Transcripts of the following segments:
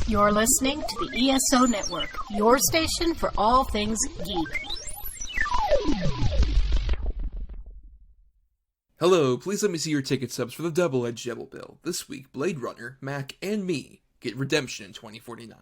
You're listening to the ESO Network, your station for all things geek. Hello, please let me see your ticket stubs for the Double-Edged Double Bill. This week, Blade Runner, Mac, and me get Redemption in 2049.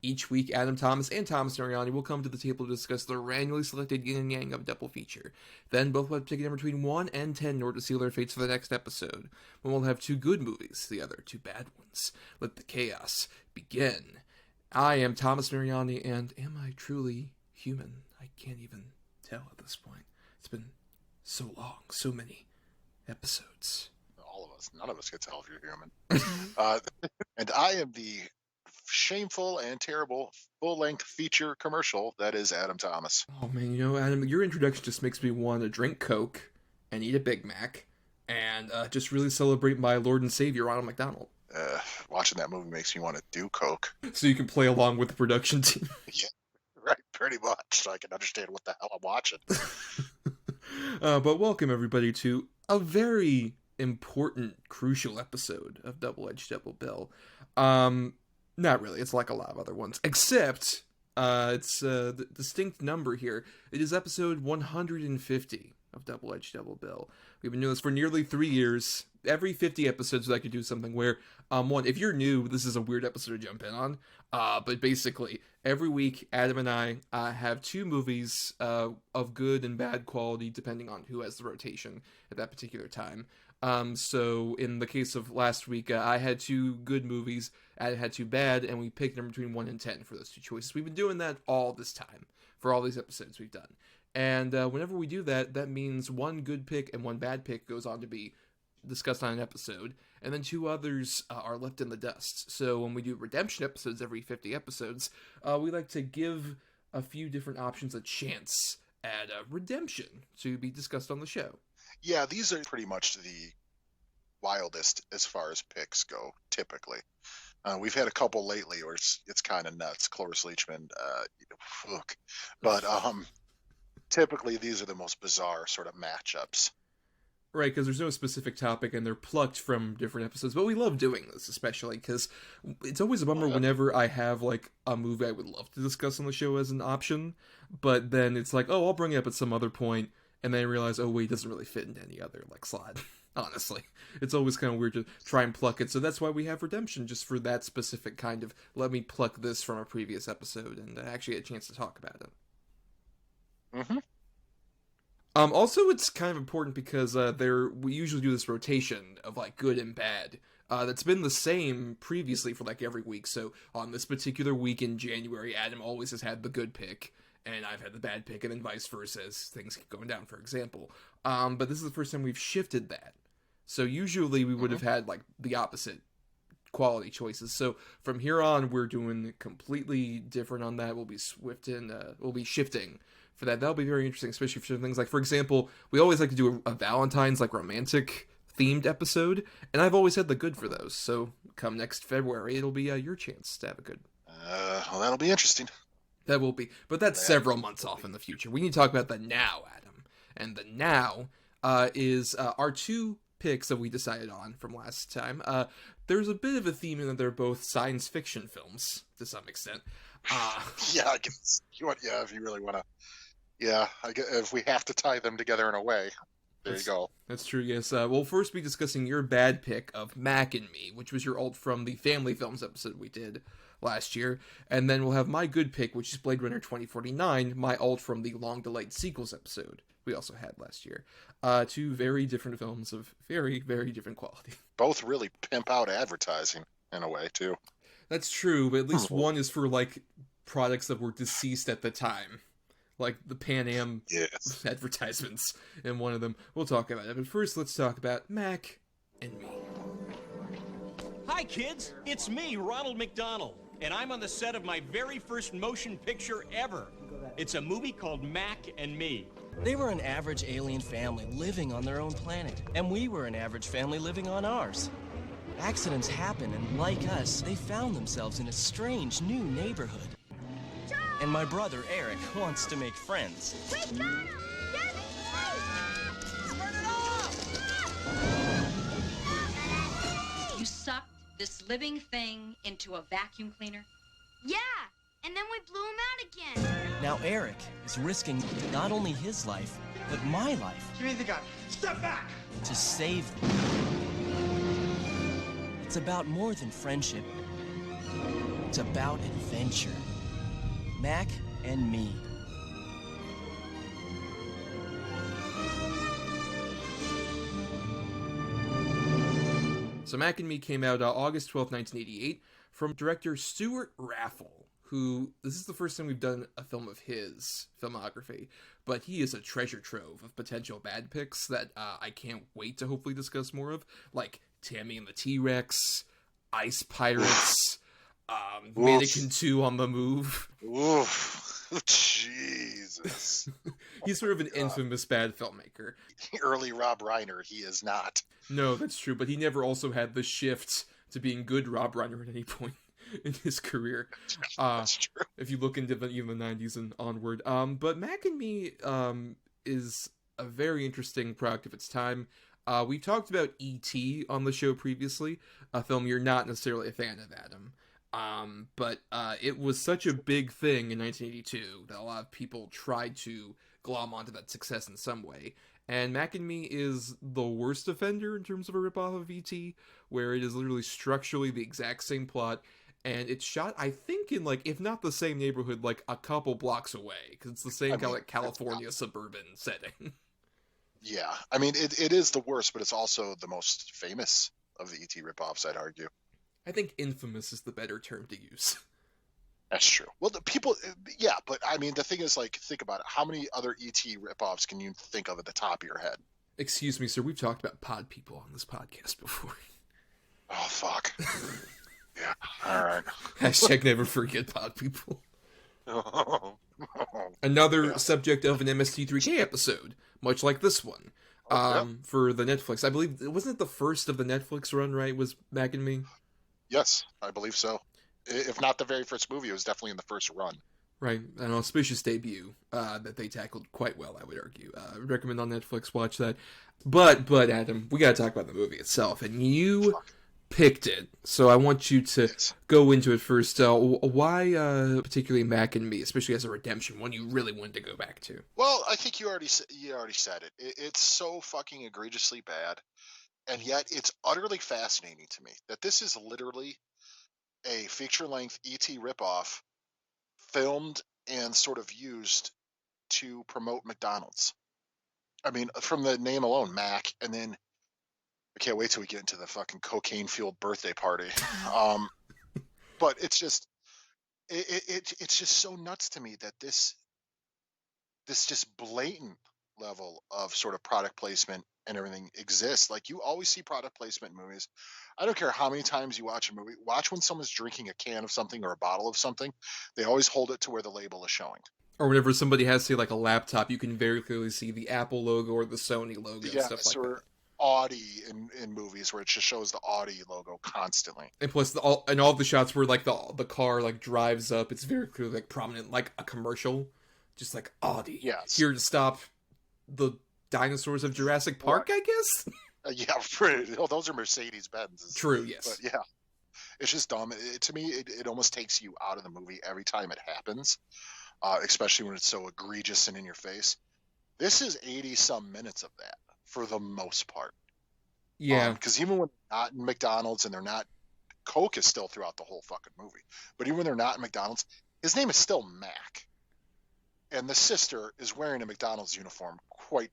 Each week, Adam Thomas and Thomas Nariani will come to the table to discuss the randomly selected yin and yang of a double feature. Then both will have to pick a number between 1 and 10 in order to seal their fates for the next episode. One will have 2 good movies, the other 2 bad ones. Let the chaos begin. I am Thomas Nariani, and am I truly human? I can't even tell at this point. It's been so long, so many episodes. All of us, none of us can tell if you're human. And I am the shameful and terrible full-length feature commercial that is Adam Thomas. Oh man, you know, Adam, your introduction just makes me want to drink Coke and eat a Big Mac and just really celebrate my Lord and Savior, Ronald McDonald. Watching that movie makes me want to do Coke. So you can play along with the production team. Yeah, right, pretty much, so I can understand what the hell I'm watching. But welcome everybody to a very important, crucial episode of Double-Edged Double Bill. Not really, it's like a lot of other ones, except it's the distinct number here. It is episode 150 of Double-Edged Double Bill. We've been doing this for nearly 3 years. Every 50 episodes I could do something where, one, if you're new, this is a weird episode to jump in on, but basically, every week, Adam and I have 2 movies of good and bad quality, depending on who has the rotation at that particular time. So in the case of last week, I had 2 good movies, Adam had 2 bad, and we picked them between 1 and 10 for those 2 choices. We've been doing that all this time, for all these episodes we've done. And whenever we do that, that means 1 good pick and 1 bad pick goes on to be discussed on an episode, and then 2 others are left in the dust. So when we do redemption episodes every 50 episodes, we like to give a few different options a chance at redemption to be discussed on the show. Yeah, these are pretty much the wildest as far as picks go, typically. We've had a couple lately where it's kind of nuts. Cloris Leachman, fuck. But typically these are the most bizarre sort of matchups. Right, because there's no specific topic and they're plucked from different episodes. But we love doing this, especially because it's always a bummer whenever I have like a movie I would love to discuss on the show as an option, but then it's like, oh, I'll bring it up at some other point, and then I realize, oh wait, it doesn't really fit into any other like slot. Honestly, it's always kind of weird to try and pluck it. So that's why we have Redemption, just for that specific kind of, let me pluck this from a previous episode and actually get a chance to talk about it. Mm-hmm. Also, it's kind of important because we usually do this rotation of like good and bad. That's been the same previously for like every week. So on this particular week in January, Adam always has had the good pick, and I've had the bad pick, and then vice versa as things keep going down, for example. But this is the first time we've shifted that. So usually we would have had like the opposite quality choices. So from here on, we're doing completely different on that. We'll be shifting for that. That'll be very interesting, especially for things like, for example, we always like to do a Valentine's like romantic themed episode, and I've always had the good for those. So come next February, it'll be your chance to have a good. Well, that'll be interesting. That will be, but that's several months off in the future. We need to talk about the now, Adam, and the now is our 2 picks that we decided on from last time. There's a bit of a theme in that they're both science fiction films to some extent. Yeah, I guess. If you really want to. Yeah, I guess if we have to tie them together in a way, you go. That's true, yes. We'll first be discussing your bad pick of Mac and Me, which was your alt from the Family Films episode we did last year. And then we'll have my good pick, which is Blade Runner 2049, my alt from the long-delayed sequels episode we also had last year. 2 very different films of very, very different quality. Both really pimp out advertising in a way, too. That's true, but at least one is for, like, products that were deceased at the time. Like the Pan Am advertisements in one of them. We'll talk about it. But first, let's talk about Mac and Me. Hi, Hi, kids. It's me, Ronald McDonald, and I'm on the set of my very first motion picture ever. It's a movie called Mac and Me. They were an average alien family living on their own planet, and we were an average family living on ours. Accidents happen, and like us, they found themselves in a strange new neighborhood. And my brother, Eric, wants to make friends. We got him! Get me safe! Turn it off! You sucked this living thing into a vacuum cleaner? Yeah, and then we blew him out again. Now Eric is risking not only his life, but my life. Give me the gun. Step back! To save them. It's about more than friendship. It's about adventure. Mac and Me. So Mac and Me came out August 12th, 1988, from director Stuart Raffle, who, this is the first time we've done a film of his filmography, but he is a treasure trove of potential bad picks that I can't wait to hopefully discuss more of, like Tammy and the T-Rex, Ice Pirates, Mannequin 2 on the Move. Oof. Jesus. He's sort of an infamous bad filmmaker. Early Rob Reiner, he is not. No, that's true, but he never also had the shift to being good Rob Reiner at any point in his career. That's true. If you look into even the 90s and onward. But Mac and Me is a very interesting product of its time. We talked about E.T. on the show previously, a film you're not necessarily a fan of, Adam. But it was such a big thing in 1982 that a lot of people tried to glom onto that success in some way. And Mac and Me is the worst offender in terms of a ripoff of E.T., where it is literally structurally the exact same plot, and it's shot, I think, in, like, if not the same neighborhood, like, a couple blocks away, because it's the same kind of, like, California suburban setting. Yeah, I mean, it is the worst, but it's also the most famous of the E.T. ripoffs, I'd argue. I think infamous is the better term to use. That's true. Well, the people, yeah, but I mean, the thing is, like, think about it. How many other E.T. ripoffs can you think of at the top of your head? Excuse me, sir, we've talked about pod people on this podcast before. Oh, fuck. Yeah, all right. Hashtag never forget pod people. Another subject of an MST3K episode, much like this one, for the Netflix. I believe, wasn't it the first of the Netflix run, right, was Mac and Me? Yes, I believe so. If not the very first movie, it was definitely in the first run. Right, an auspicious debut that they tackled quite well, I would argue. I would recommend on Netflix, watch that. But Adam, we gotta talk about the movie itself, and you picked it, so I want you to go into it first. Why particularly Mac and Me, especially as a redemption, one you really wanted to go back to? Well, I think you already said it. It's so fucking egregiously bad, and yet it's utterly fascinating to me that this is literally a feature-length E.T. ripoff filmed and sort of used to promote McDonald's. I mean, from the name alone, Mac, and then I can't wait till we get into the fucking cocaine-fueled birthday party. But it's just, it's just so nuts to me that this just blatant level of sort of product placement and everything exists. Like, you always see product placement in movies. I don't care how many times you watch a movie. Watch when someone's drinking a can of something or a bottle of something. They always hold it to where the label is showing. Or whenever somebody has, say, like a laptop, you can very clearly see the Apple logo or the Sony logo, stuff like or that. Audi in movies where it just shows the Audi logo constantly. And plus, all the shots where like the car like drives up, it's very clearly like prominent, like a commercial, just like Audi. Yes. Here to stop the dinosaurs of Jurassic Park, I guess. Those are Mercedes Benz. True. Yes. But yeah, it's just dumb. To me, it almost takes you out of the movie every time it happens, especially when it's so egregious and in your face. This is 80-some minutes of that for the most part. Yeah. Because even when they're not in McDonald's and they're not, Coke is still throughout the whole fucking movie. But even when they're not in McDonald's, his name is still Mac. And the sister is wearing a McDonald's uniform quite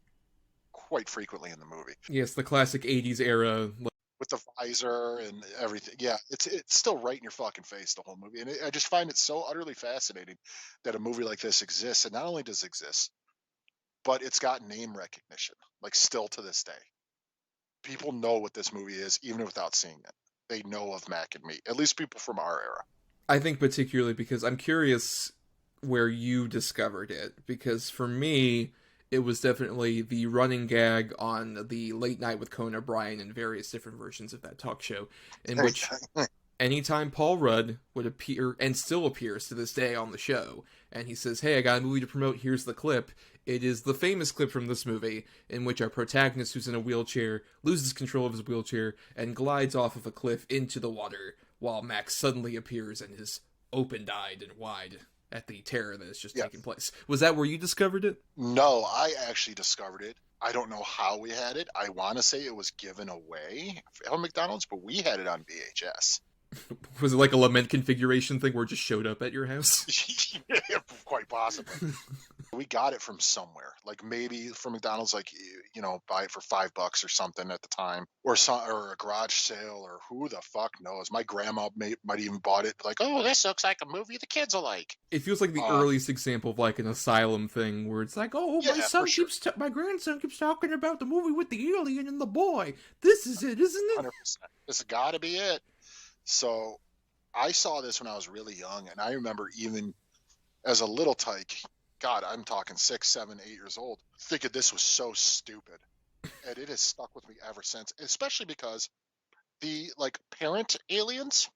frequently in the movie. Yes, the classic 80s era. With the visor and everything. Yeah, it's still right in your fucking face, the whole movie. And I just find it so utterly fascinating that a movie like this exists. And not only does it exist, but it's got name recognition, like still to this day. People know what this movie is, even without seeing it. they know of Mac and Me. At least people from our era. I think particularly because I'm curious where you discovered it, because for me, it was definitely the running gag on the Late Night with Conan O'Brien and various different versions of that talk show, in which anytime Paul Rudd would appear, and still appears to this day on the show, and he says, hey, I got a movie to promote, here's the clip, it is the famous clip from this movie, in which our protagonist, who's in a wheelchair, loses control of his wheelchair, and glides off of a cliff into the water, while Max suddenly appears and is open-eyed and wide at the terror that has just taken place. Was that where you discovered it? No, I actually discovered it. I don't know how we had it. I want to say it was given away at McDonald's, but we had it on VHS. Was it like a lament configuration thing where it just showed up at your house? Yeah, quite possibly. We got it from somewhere, like maybe from McDonald's, like, you know, buy it for $5 or something at the time, or a garage sale, or who the fuck knows. My grandma might even bought it, like, oh, this looks like a movie the kids will like. It feels like the earliest example of like an asylum thing, where it's like, oh, my grandson keeps talking about the movie with the alien and the boy. This is it, isn't it? 100%. This has got to be it. So I saw this when I was really young, and I remember even as a little tyke, God, I'm talking 6, 7, 8 years old, thinking this was so stupid. And it has stuck with me ever since, especially because the, like, parent aliens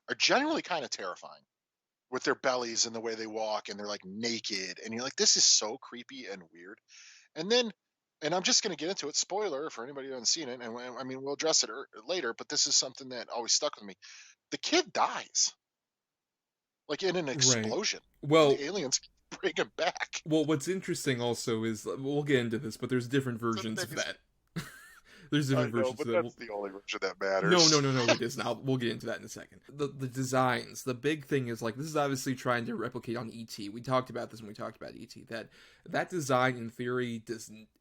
are generally kind of terrifying with their bellies and the way they walk, and they're, like, naked. And you're like, this is so creepy and weird. And then, and I'm just going to get into it, spoiler for anybody who hasn't seen it, and I mean, we'll address it later, but this is something that always stuck with me. The kid dies. Like, in an explosion. Right. Well, the aliens bring him back. Well, what's interesting also is, we'll get into this, but there's different versions of that. There's different versions of that. That's the only version that matters. No, it isn't. We'll get into that in a second. The designs, the big thing is, like, this is obviously trying to replicate on E.T. We talked about this when we talked about E.T. That design, in theory,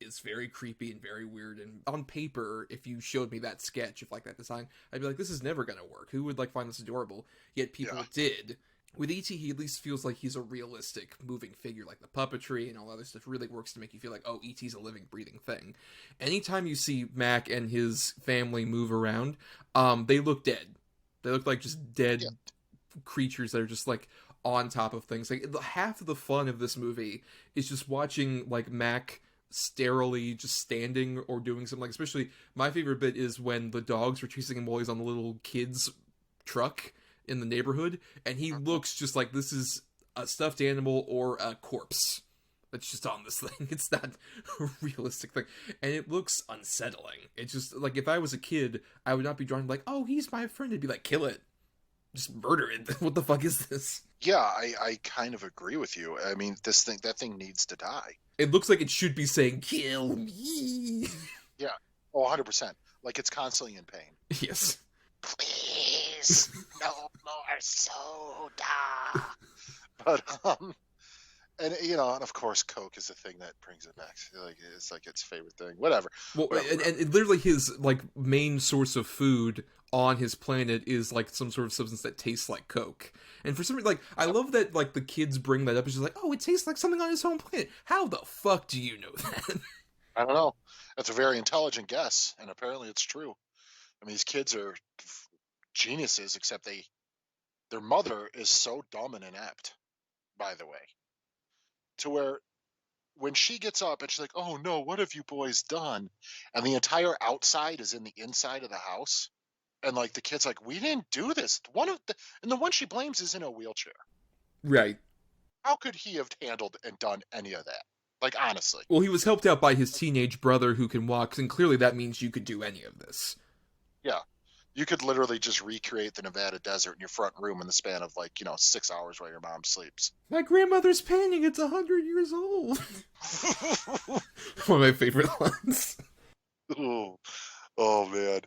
is very creepy and very weird. And on paper, if you showed me that sketch of, like, that design, I'd be like, this is never gonna work. Who would, like, find this adorable? Yet people did. With E.T., he at least feels like he's a realistic moving figure, like the puppetry and all other stuff really works to make you feel like, oh, E.T.'s a living, breathing thing. Anytime you see Mac and his family move around, they look dead. They look like just dead creatures that are just, like, on top of things. Like, half of the fun of this movie is just watching, like, Mac sterilely just standing or doing something. Like, especially, my favorite bit is when the dogs were chasing him while he's on the little kid's truck in the neighborhood, and he looks just like this is a stuffed animal or a corpse that's just on this thing. It's not a realistic thing, and it looks unsettling. It's just like, if I was a kid, I would not be drawn to, like, oh, he's my friend. I'd be like, kill it, just murder it. What the fuck is this? Yeah, I kind of agree with you. I mean, that thing needs to die. It looks like it should be saying, kill me. Yeah, 100%. Like, it's constantly in pain. Yes. Please, no more soda. But and you know, and of course, Coke is the thing that brings it back. Like, it's like its favorite thing. Whatever. Well, and literally his, like, main source of food on his planet is, like, some sort of substance that tastes like Coke. And for some reason, like, I love that, like, the kids bring that up. It's just like, oh, it tastes like something on his home planet. How the fuck do you know that? I don't know. That's a very intelligent guess, and apparently it's true. I mean, these kids are geniuses, except their mother is so dumb and inept, by the way, to where when she gets up and she's like, oh no, what have you boys done? And the entire outside is in the inside of the house. And, like, the kid's like, we didn't do this. And the one she blames is in a wheelchair. Right. How could he have handled and done any of that? Like, honestly. Well, he was helped out by his teenage brother who can walk, and clearly that means you could do any of this. Yeah. You could literally just recreate the Nevada desert in your front room in the span of, like, 6 hours while your mom sleeps. My grandmother's painting, it's 100 years old. One of my favorite lines. Oh, man.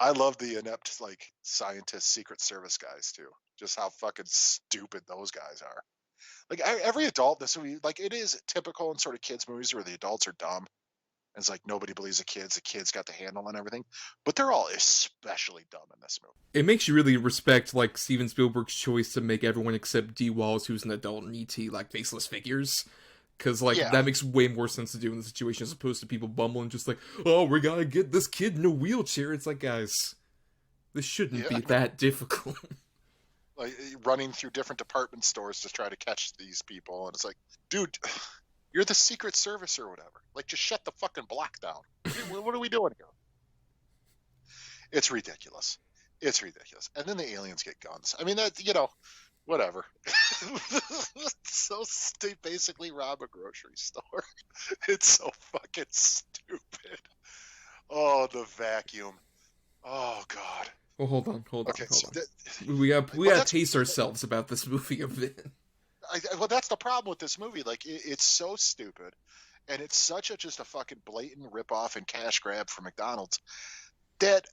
I love the inept, like, scientist Secret Service guys, too. Just how fucking stupid those guys are. Like, every adult, this movie, like, it is typical in sort of kids' movies where the adults are dumb. And it's like, nobody believes the kids got the handle on everything. But they're all especially dumb in this movie. It makes you really respect, like, Steven Spielberg's choice to make everyone except D. Wallace, who's an adult, in E.T., like, faceless figures. Because, like, that makes way more sense to do in the situation as opposed to people bumbling just like, oh, we gotta get this kid in a wheelchair. It's like, guys, This shouldn't be Yeah. that difficult. Like running through different department stores to try to catch these people, and it's like, dude, you're the Secret Service or whatever. Like, just shut the fucking block down. What are we doing here? It's ridiculous. It's ridiculous. And then the aliens get guns. I mean, that, whatever. So they basically rob a grocery store. It's so fucking stupid. Oh, the vacuum. Oh God. Well, hold on. Okay, so We gotta that's- pace ourselves about this movie a bit. well, that's the problem with this movie. Like, it's so stupid, and it's such just a fucking blatant ripoff and cash grab for McDonald's that,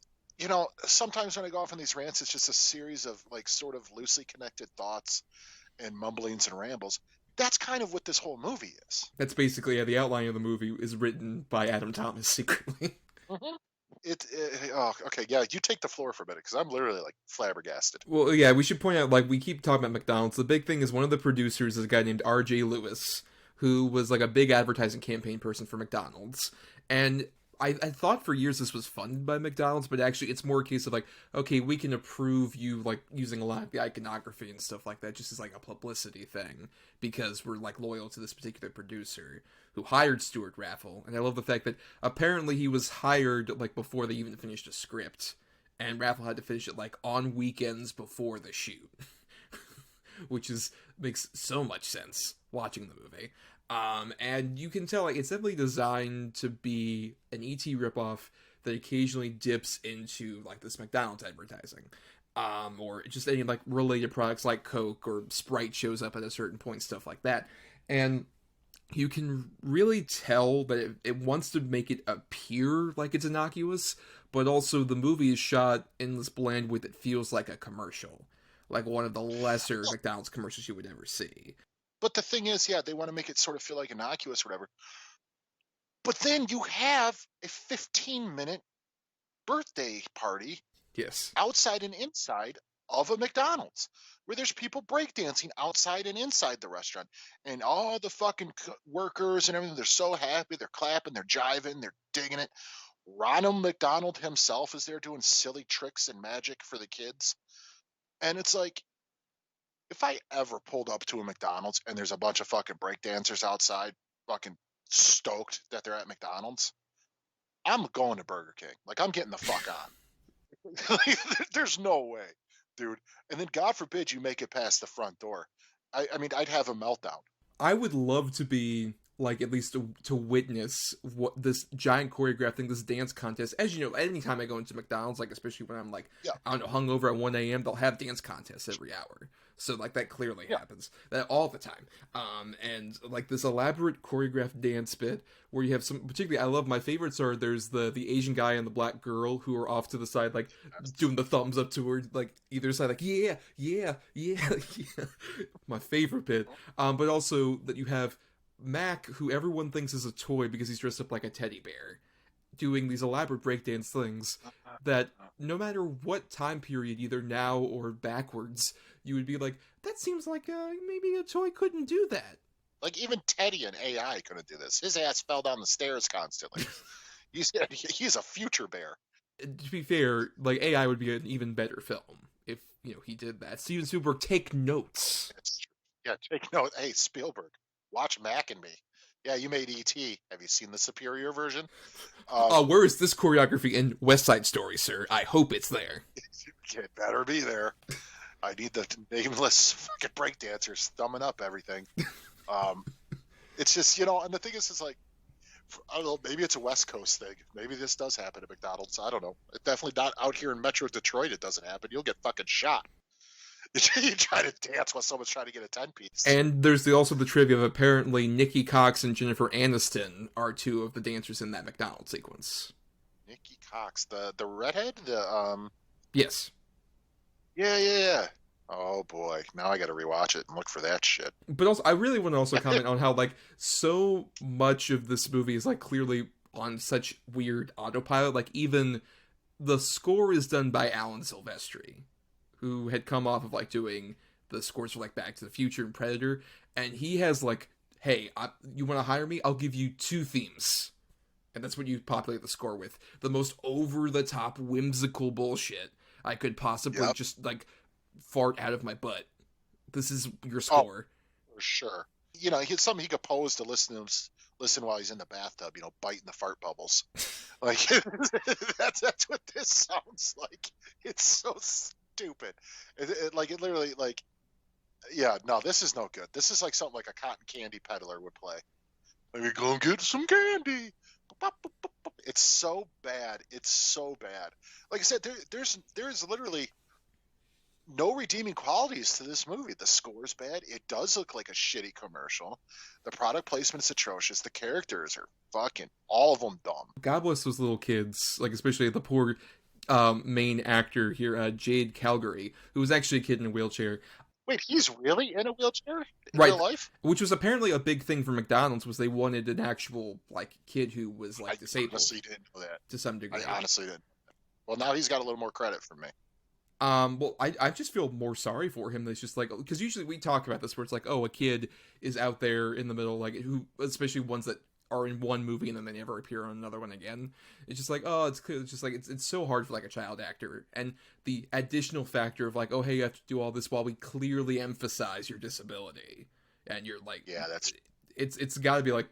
sometimes when I go off on these rants, it's just a series of like sort of loosely connected thoughts and mumblings and rambles. That's kind of what this whole movie is. That's basically the outline of the movie is written by Adam Thomas secretly. Okay, yeah, you take the floor for a minute, because I'm literally like flabbergasted. Well, yeah, we should point out, like, we keep talking about McDonald's. The big thing is one of the producers is a guy named R.J. Lewis, who was like a big advertising campaign person for McDonald's. And I thought for years this was funded by McDonald's, but actually it's more a case of like, okay, we can approve you like using a lot of the iconography and stuff like that just as like a publicity thing, because we're like loyal to this particular producer who hired Stuart Raffle. And I love the fact that apparently he was hired like before they even finished a script, and Raffle had to finish it like on weekends before the shoot. Which makes so much sense watching the movie. And you can tell, like, it's definitely designed to be an E.T. ripoff that occasionally dips into, like, this McDonald's advertising. Or just any, like, related products like Coke or Sprite shows up at a certain point, stuff like that. And you can really tell that it wants to make it appear like it's innocuous, but also the movie is shot in this blend with it feels like a commercial. Like one of the lesser McDonald's commercials you would ever see. But the thing is, yeah, they want to make it sort of feel like innocuous or whatever. But then you have a 15-minute birthday party, Yes, outside and inside of a McDonald's, where there's people breakdancing outside and inside the restaurant. And all the fucking workers and everything, they're so happy. They're clapping, they're jiving, they're digging it. Ronald McDonald himself is there doing silly tricks and magic for the kids. And it's like, if I ever pulled up to a McDonald's and there's a bunch of fucking breakdancers outside, fucking stoked that they're at McDonald's, I'm going to Burger King. Like, I'm getting the fuck on. There's no way, dude. And then God forbid you make it past the front door. I mean, I'd have a meltdown. I would love to be, like, at least to witness what this giant choreographed thing, this dance contest. As you know, anytime I go into McDonald's, like, especially when I'm, like, I don't know, hungover at 1 a.m., they'll have dance contests every hour. So, like, that clearly happens. That all the time. And, like, this elaborate choreographed dance bit where you have some, particularly, I love, my favorites are, there's the Asian guy and the black girl who are off to the side, like, doing the thumbs up to her, like, either side, like, yeah. My favorite bit. But also that you have Mac, who everyone thinks is a toy because he's dressed up like a teddy bear, doing these elaborate breakdance things that no matter what time period, either now or backwards, you would be like, that seems like maybe a toy couldn't do that. Like, even Teddy and AI couldn't do this. His ass fell down the stairs constantly. He's a future bear. To be fair, like, AI would be an even better film if, he did that. Steven Spielberg, take notes. Yeah, take note. Hey, Spielberg, watch Mac and Me. Yeah, you made E.T. Have you seen the superior version? Where is this choreography in West Side Story, sir? I hope it's there. It better be there. I need the nameless fucking breakdancers thumbing up everything. It's just, and the thing is, it's like, I don't know, maybe it's a West Coast thing. Maybe this does happen at McDonald's. I don't know. It's definitely not out here in Metro Detroit. It doesn't happen. You'll get fucking shot. You try to dance while someone's trying to get a 10-piece. And there's also the trivia of apparently Nikki Cox and Jennifer Aniston are two of the dancers in that McDonald's sequence. Nikki Cox, the redhead? Yes. Yeah. Oh boy, now I gotta rewatch it and look for that shit. But also, I really want to also comment on how, like, so much of this movie is, like, clearly on such weird autopilot. Like, even the score is done by Alan Silvestri, who had come off of, like, doing the scores for, like, Back to the Future and Predator, and he has, like, hey, you want to hire me? I'll give you 2 themes. And that's what you populate the score with. The most over-the-top, whimsical bullshit. I could possibly just like fart out of my butt. This is your Oh, score. for sure. You know, it's something he could pose to listen while he's in the bathtub. You know, biting the fart bubbles. Like that's what this sounds like. It's so stupid. It literally like, yeah. No, this is no good. This is like something like a cotton candy peddler would play. Like, go and get some candy. It's so bad. It's so bad. Like I said, there's literally no redeeming qualities to this movie. The score's bad. It does look like a shitty commercial. The product placement's atrocious. The characters are fucking all of them dumb. God bless those little kids, like especially the poor main actor here, Jade Calgary, who was actually a kid in a wheelchair. Wait, he's really in a wheelchair in Right. real life? Which was apparently a big thing for McDonald's, was they wanted an actual like kid who was like disabled. I honestly didn't know that. To some degree. I honestly didn't. Well, now he's got a little more credit from me. Well, I just feel more sorry for him. It's just like, because usually we talk about this where it's like, oh, a kid is out there in the middle, like, who, especially ones that are in one movie and then they never appear on another one again. It's just like, oh, it's just like, it's so hard for like a child actor. And the additional factor of like, oh, hey, you have to do all this while we clearly emphasize your disability. And you're like, yeah, that's... It's got to be like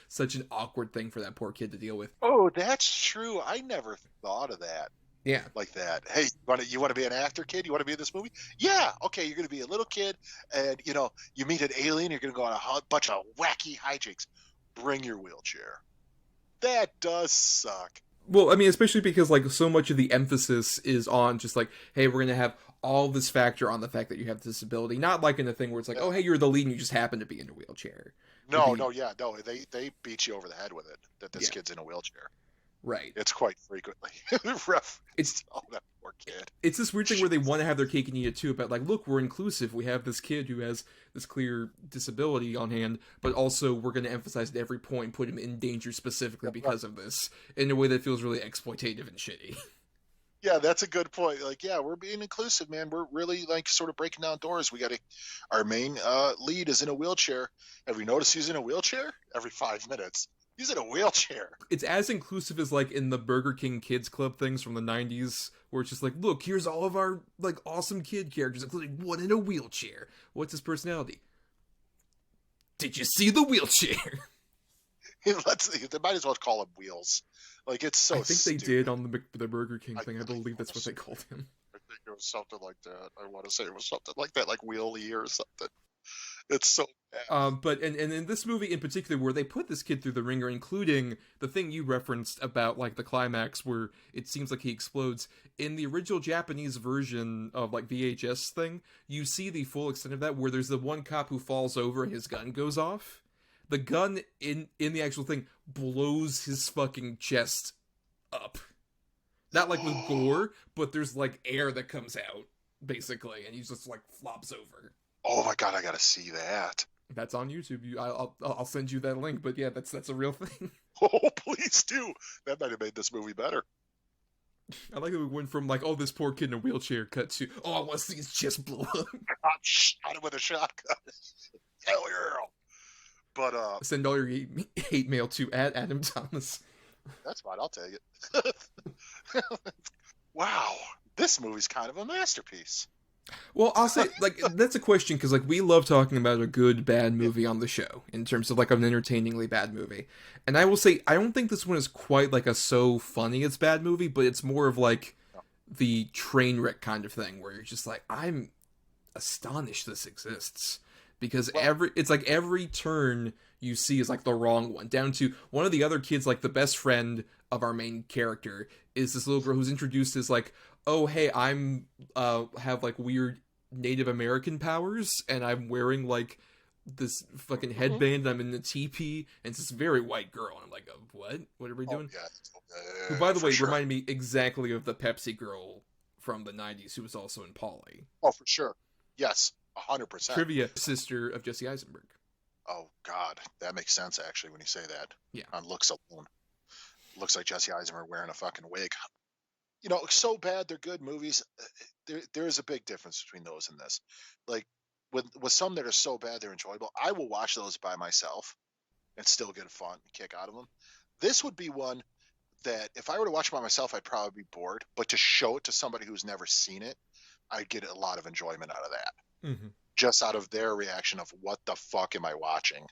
such an awkward thing for that poor kid to deal with. Oh, that's true. I never thought of that. Yeah. Like that. Hey, you want to be an actor, kid? You want to be in this movie? Yeah. Okay, you're going to be a little kid, and, you know, you meet an alien, you're going to go on a bunch of wacky hijinks. Bring your wheelchair. That does suck. Well, I mean, especially because, like, so much of the emphasis is on just, like, hey, we're going to have all this factor on the fact that you have disability. Not like in a thing where it's like, oh, hey, you're the lead and you just happen to be in a wheelchair. No, they beat you over the head with it, that this kid's in a wheelchair. Right. It's quite frequently. Rough. It's that poor kid. It's this weird thing where they want to have their cake and eat it too, about like, look, we're inclusive. We have this kid who has this clear disability on hand, but also we're going to emphasize at every point, put him in danger specifically because of this, in a way that feels really exploitative and shitty. Yeah, that's a good point. Like, yeah, we're being inclusive, man. We're really like sort of breaking down doors. Our main lead is in a wheelchair. Have we noticed he's in a wheelchair? Every 5 minutes. He's in a wheelchair. It's as inclusive as like in the Burger King Kids Club things from the 90s, where it's just like, look, here's all of our like awesome kid characters, including one in a wheelchair. What's his personality? Did you see the wheelchair? They might as well call him Wheels. Like, it's so I think stupid. they did on the Burger King thing. I believe that's what they called him. I think it was something like that. I want to say it was something like that, like Wheelie or something. It's so bad. But in this movie in particular, where they put this kid through the ringer, including the thing you referenced about like the climax where it seems like he explodes, in the original Japanese version of like VHS thing, you see the full extent of that, where there's the one cop who falls over and his gun goes off. The gun in the actual thing blows his fucking chest up. Not like with gore, but there's like air that comes out, basically, and he just like flops over. Oh my god, I gotta see that. That's on YouTube. I'll send you that link. But yeah, that's a real thing. Oh, please do. That might have made this movie better. I like that we went from like, oh, this poor kid in a wheelchair, cut to, oh, I want to see his chest blow up. God, shot him with a shotgun. Hell yeah. But send all your hate mail to @Adam Thomas. That's fine. I'll take it. Wow, this movie's kind of a masterpiece. Well, I'll say, like, that's a question, because, like, we love talking about a good, bad movie on the show, in terms of, like, an entertainingly bad movie. And I will say, I don't think this one is quite, like, a so funny it's bad movie, but it's more of, like, the train wreck kind of thing, where you're just like, I'm astonished this exists. Because every turn you see is, like, the wrong one. Down to one of the other kids, like, the best friend of our main character, is this little girl who's introduced as, like, oh, hey, I'm, have, like, weird Native American powers, and I'm wearing, like, this fucking headband, and I'm in the teepee, and it's this very white girl, and I'm like, what? What are we doing? Yeah. Who, by the way, reminded me exactly of the Pepsi girl from the 90s, who was also in Polly. Oh, for sure. Yes, 100%. Trivia, sister of Jesse Eisenberg. Oh, God. That makes sense, actually, when you say that. Yeah. On looks alone. Looks like Jesse Eisenberg wearing a fucking wig. You know, so bad they're good movies. There is a big difference between those and this. Like, with some that are so bad they're enjoyable, I will watch those by myself and still get a fun kick out of them. This would be one that if I were to watch it by myself, I'd probably be bored. But to show it to somebody who's never seen it, I'd get a lot of enjoyment out of that. Mm-hmm. Just out of their reaction of what the fuck am I watching?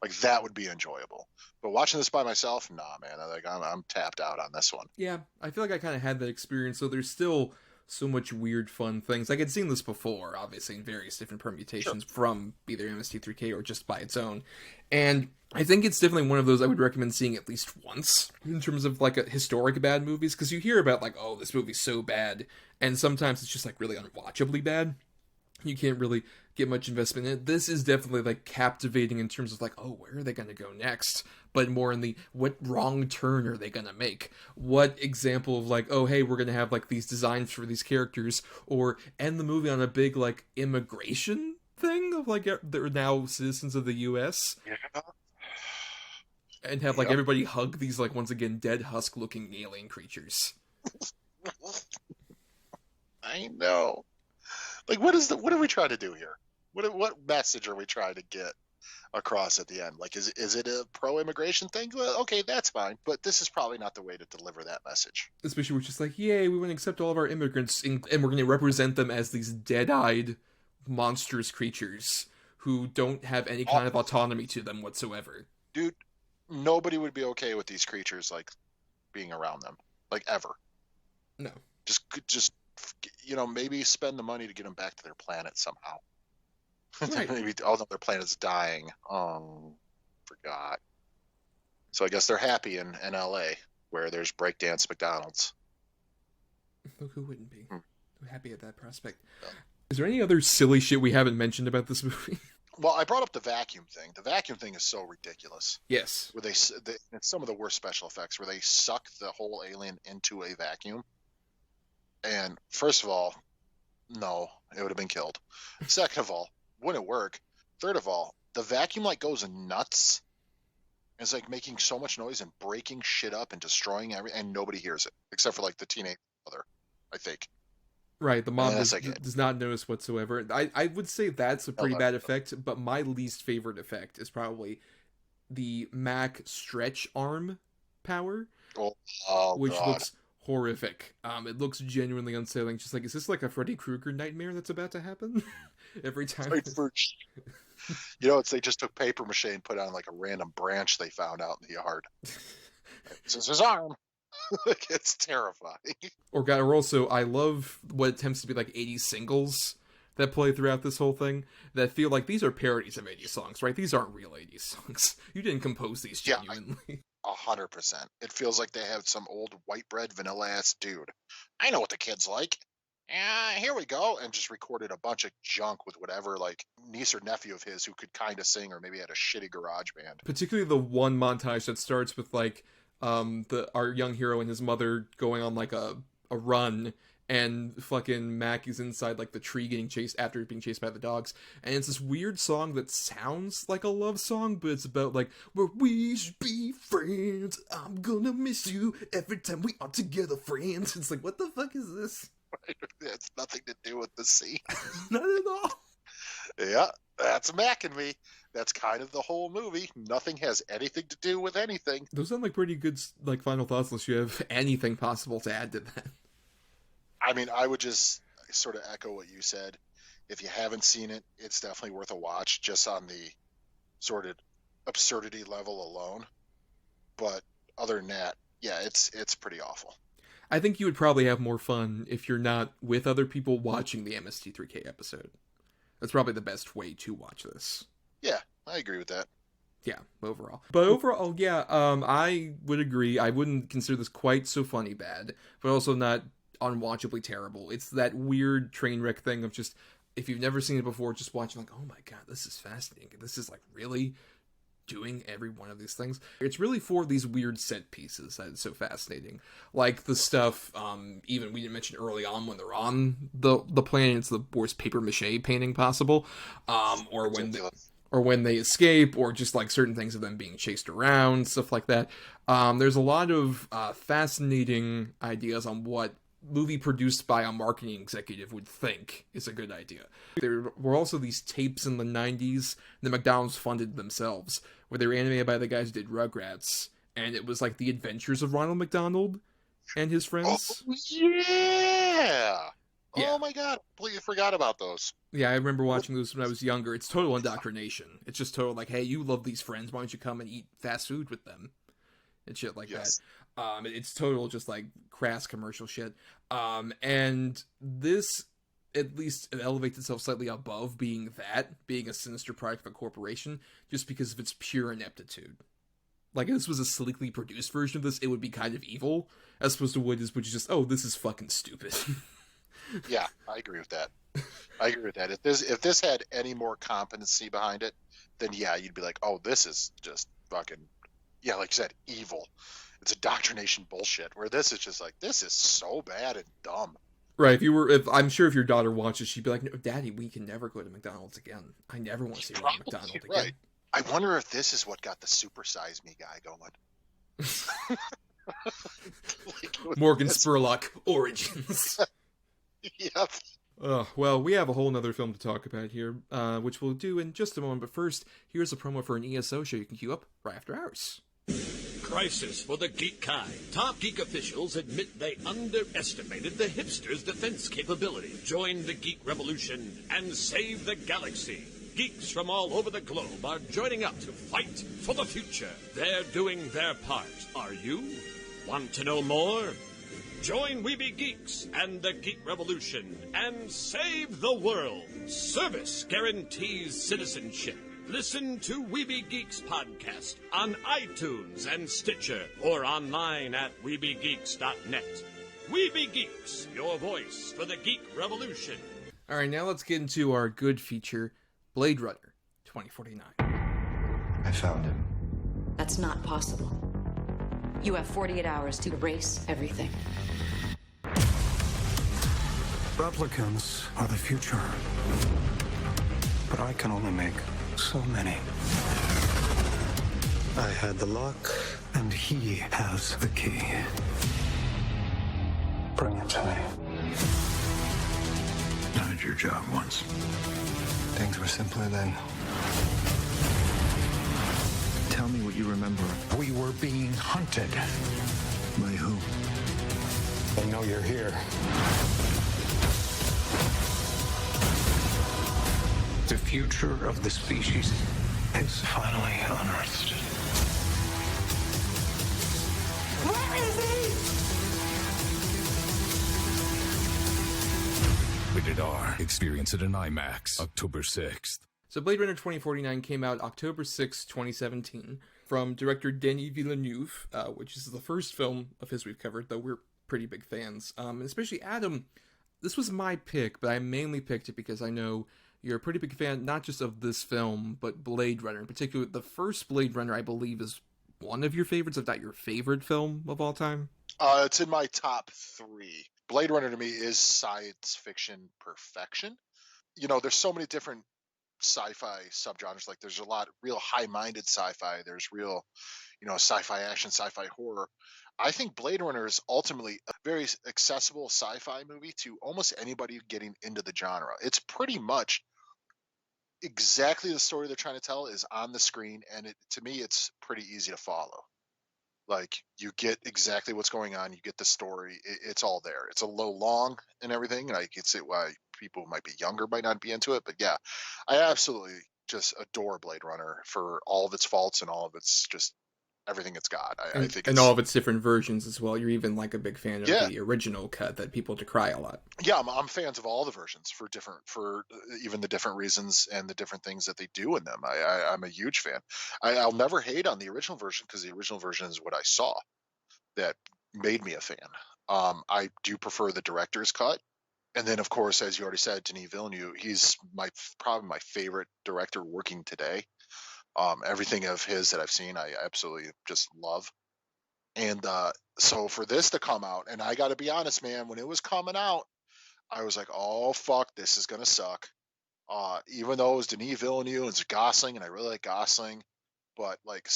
Like that would be enjoyable. But watching this by myself, nah, man. I'm tapped out on this one. Yeah, I feel like I kind of had that experience, so there's still so much weird, fun things. Like, I'd seen this before, obviously, in various different permutations from either MST3K or just by its own. And I think it's definitely one of those I would recommend seeing at least once in terms of, like, a historic bad movies, because you hear about, like, oh, this movie's so bad, and sometimes it's just, like, really unwatchably bad. You can't really get much investment in it. This is definitely, like, captivating in terms of, like, oh, where are they going to go next? But more in the, what wrong turn are they going to make? What example of, like, oh, hey, we're going to have, like, these designs for these characters, or end the movie on a big, like, immigration thing of, like, they're now citizens of the U.S. Yeah. And have, like, everybody hug these, like, once again, dead husk-looking alien creatures. I know. Like, what are we trying to do here? What message are we trying to get across at the end? Like, is it a pro-immigration thing? Well, okay, that's fine, but this is probably not the way to deliver that message. Especially we're just like, yay, we want to accept all of our immigrants, and we're going to represent them as these dead-eyed, monstrous creatures who don't have any kind of autonomy to them whatsoever. Dude, nobody would be okay with these creatures, like, being around them. Like, ever. No. Just maybe spend the money to get them back to their planet somehow. Right. Maybe, although their planet's dying. Forgot. So I guess they're happy in LA, where there's breakdance McDonald's. Look, who wouldn't be? Happy at that prospect. Yeah. Is there any other silly shit we haven't mentioned about this movie? Well, I brought up the vacuum thing. The vacuum thing is so ridiculous. Yes. Where it's some of the worst special effects, where they suck the whole alien into a vacuum. And first of all, no, it would have been killed. Second of all, wouldn't work. Third of all, the vacuum like goes nuts. It's like making so much noise and breaking shit up and destroying everything, and nobody hears it except for like the teenage mother, I think. Right, the mom does not notice whatsoever. I would say that's a pretty bad effect, but my least favorite effect is probably the Mac stretch arm power, which God. looks horrific. It looks genuinely unsettling. Just like, is this like a Freddy Krueger nightmare that's about to happen every time? They just took paper mache and put on like a random branch they found out in the yard. This is his arm. It's terrifying. Or also, I love what attempts to be like 80s singles that play throughout this whole thing that feel like these are parodies of 80s songs, right? These aren't real 80s songs. You didn't compose these genuinely. Yeah, 100%. It feels like they have some old white bread vanilla ass dude. I know what the kids like. Here we go. And just recorded a bunch of junk with whatever, like, niece or nephew of his who could kind of sing or maybe had a shitty garage band. Particularly the one montage that starts with, like, our young hero and his mother going on, like, a run, and fucking Mac is inside, like, the tree getting chased after being chased by the dogs. And it's this weird song that sounds like a love song, but it's about, like, where we should be friends. I'm gonna miss you every time we are together, friends. It's like, what the fuck is this? It's nothing to do with the scene. Not at all. Yeah, that's Mac and me. That's kind of the whole movie. Nothing has anything to do with anything. Those sound like pretty good, like, final thoughts unless you have anything possible to add to that. I mean, I would just sort of echo what you said. If you haven't seen it, it's definitely worth a watch just on the sort of absurdity level alone. But other than that, yeah, it's pretty awful. I think you would probably have more fun if you're not with other people watching the MST3K episode. That's probably the best way to watch this. Yeah, I agree with that. Yeah, overall. But overall, yeah, I would agree. I wouldn't consider this quite so funny bad, but also not unwatchably terrible. It's that weird train wreck thing of just, if you've never seen it before, just watching like, oh my god, this is fascinating. This is like really doing every one of these things. It's really for these weird set pieces that is so fascinating. Like the stuff, even we didn't mention early on when they're on the planet, it's the worst paper mache painting possible. Or when they escape, or just like certain things of them being chased around, stuff like that. There's a lot of fascinating ideas on what movie produced by a marketing executive would think is a good idea. There were also these tapes in the 90s that McDonald's funded themselves, where they were animated by the guys who did Rugrats, and it was like the adventures of Ronald McDonald and his Oh, friends. yeah. Yeah. Oh my god, I completely forgot about those. Yeah, I remember watching those when I was younger. It's total indoctrination. It's just total like, hey, you love these friends, why don't you come and eat fast food with them? And shit like Yes. that. It's total just like crass commercial shit. And this, at least it elevates itself slightly above being a sinister product of a corporation, just because of its pure ineptitude. Like, if this was a sleekly produced version of this, it would be kind of evil, as opposed to what is, which is just, oh, this is fucking stupid. Yeah, I agree with that. I agree with that. If this had any more competency behind it, then yeah, you'd be like, oh, this is just fucking, yeah, like you said, evil. It's indoctrination bullshit. Where this is just like, this is so bad and dumb. Right, I'm sure if your daughter watches, she'd be like, no, Daddy, we can never go to McDonald's again. I never want to see Ronald McDonald again. Right. I wonder if this is what got the Super Size Me guy going. Morgan Spurlock Origins. Yep. Well, we have a whole nother film to talk about here, which we'll do in just a moment. But first, here's a promo for an ESO show you can queue up right after ours. Crisis for the geek kind. Top geek officials admit they underestimated the hipsters' defense capability. Join the geek revolution and save the galaxy. Geeks from all over the globe are joining up to fight for the future. They're doing their part. Are you? Want to know more? Join Weeby Geeks and the Geek Revolution and save the world. Service guarantees citizenship. Listen to Weeby Geeks podcast on iTunes and Stitcher or online at WeebyGeeks.net. Weeby Geeks, your voice for the Geek Revolution. All right, now let's get into our good feature, Blade Runner 2049. I found him. That's not possible. You have 48 hours to erase everything. Replicants are the future. But I can only make so many. I had the lock, and he has the key. Bring it to me. I did your job once. Things were simpler then. Tell me what you remember. We were being hunted. By who? They know you're here. The future of the species is finally unearthed. Where is he? Rated R. Experience it in IMAX. October 6th. So Blade Runner 2049 came out October 6, 2017, from director Denis Villeneuve, which is the first film of his we've covered, though we're pretty big fans. And especially Adam, this was my pick, but I mainly picked it because I know you're a pretty big fan, not just of this film, but Blade Runner. In particular, the first Blade Runner, I believe, is one of your favorites, if not your favorite film of all time. It's in my top 3. Blade Runner to me is science fiction perfection. You know, there's so many different sci-fi subgenres. Like, there's a lot of real high-minded sci-fi. There's real, sci-fi action, sci-fi horror. I think Blade Runner is ultimately a very accessible sci-fi movie to almost anybody getting into the genre. It's pretty much exactly the story they're trying to tell is on the screen, and to me, it's pretty easy to follow. Like, you get exactly what's going on. You get the story. It's all there. It's a little long and everything, and I can see why people who might be younger might not be into it. But yeah, I absolutely just adore Blade Runner for all of its faults and all of its just everything it's got. I think and all of its different versions as well. You're even like a big fan of the original cut that people decry a lot. Yeah, I'm fans of all the versions for even the different reasons and the different things that they do in them. I'm a huge fan. I'll never hate on the original version because the original version is what I saw that made me a fan. I do prefer the director's cut. And then, of course, as you already said, Denis Villeneuve, he's probably my favorite director working today. Everything of his that I've seen, I absolutely just love. And so for this to come out, and I got to be honest, man, when it was coming out, I was like, oh, fuck, this is going to suck. Even though it was Denis Villeneuve and it's Gosling, and I really like Gosling, but like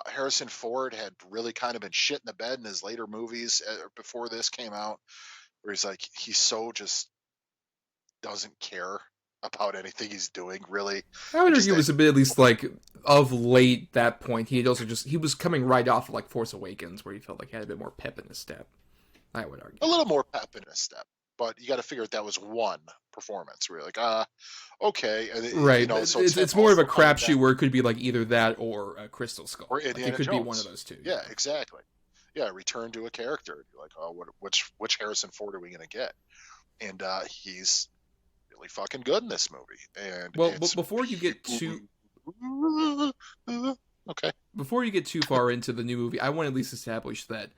Harrison Ford had really kind of been shit in the bed in his later movies before this came out, where he's so just doesn't care about anything he's doing, really. I would argue it was a bit, at least, like, of late, that point, he was coming right off of, like, Force Awakens, where he felt like he had a bit more pep in his step, I would argue. A little more pep in his step, but you got to figure that was one performance where you're like, okay. Right. You know, so it's more of a crapshoot where it could be, like, either that or a Crystal Skull. Or Indiana it could Jones. be one of those two. Yeah, exactly. Yeah, return to a character. You're like, oh, which Harrison Ford are we going to get? And he's really fucking good in this movie. And well, before you get too okay, before you get too far into the new movie, I want to at least establish that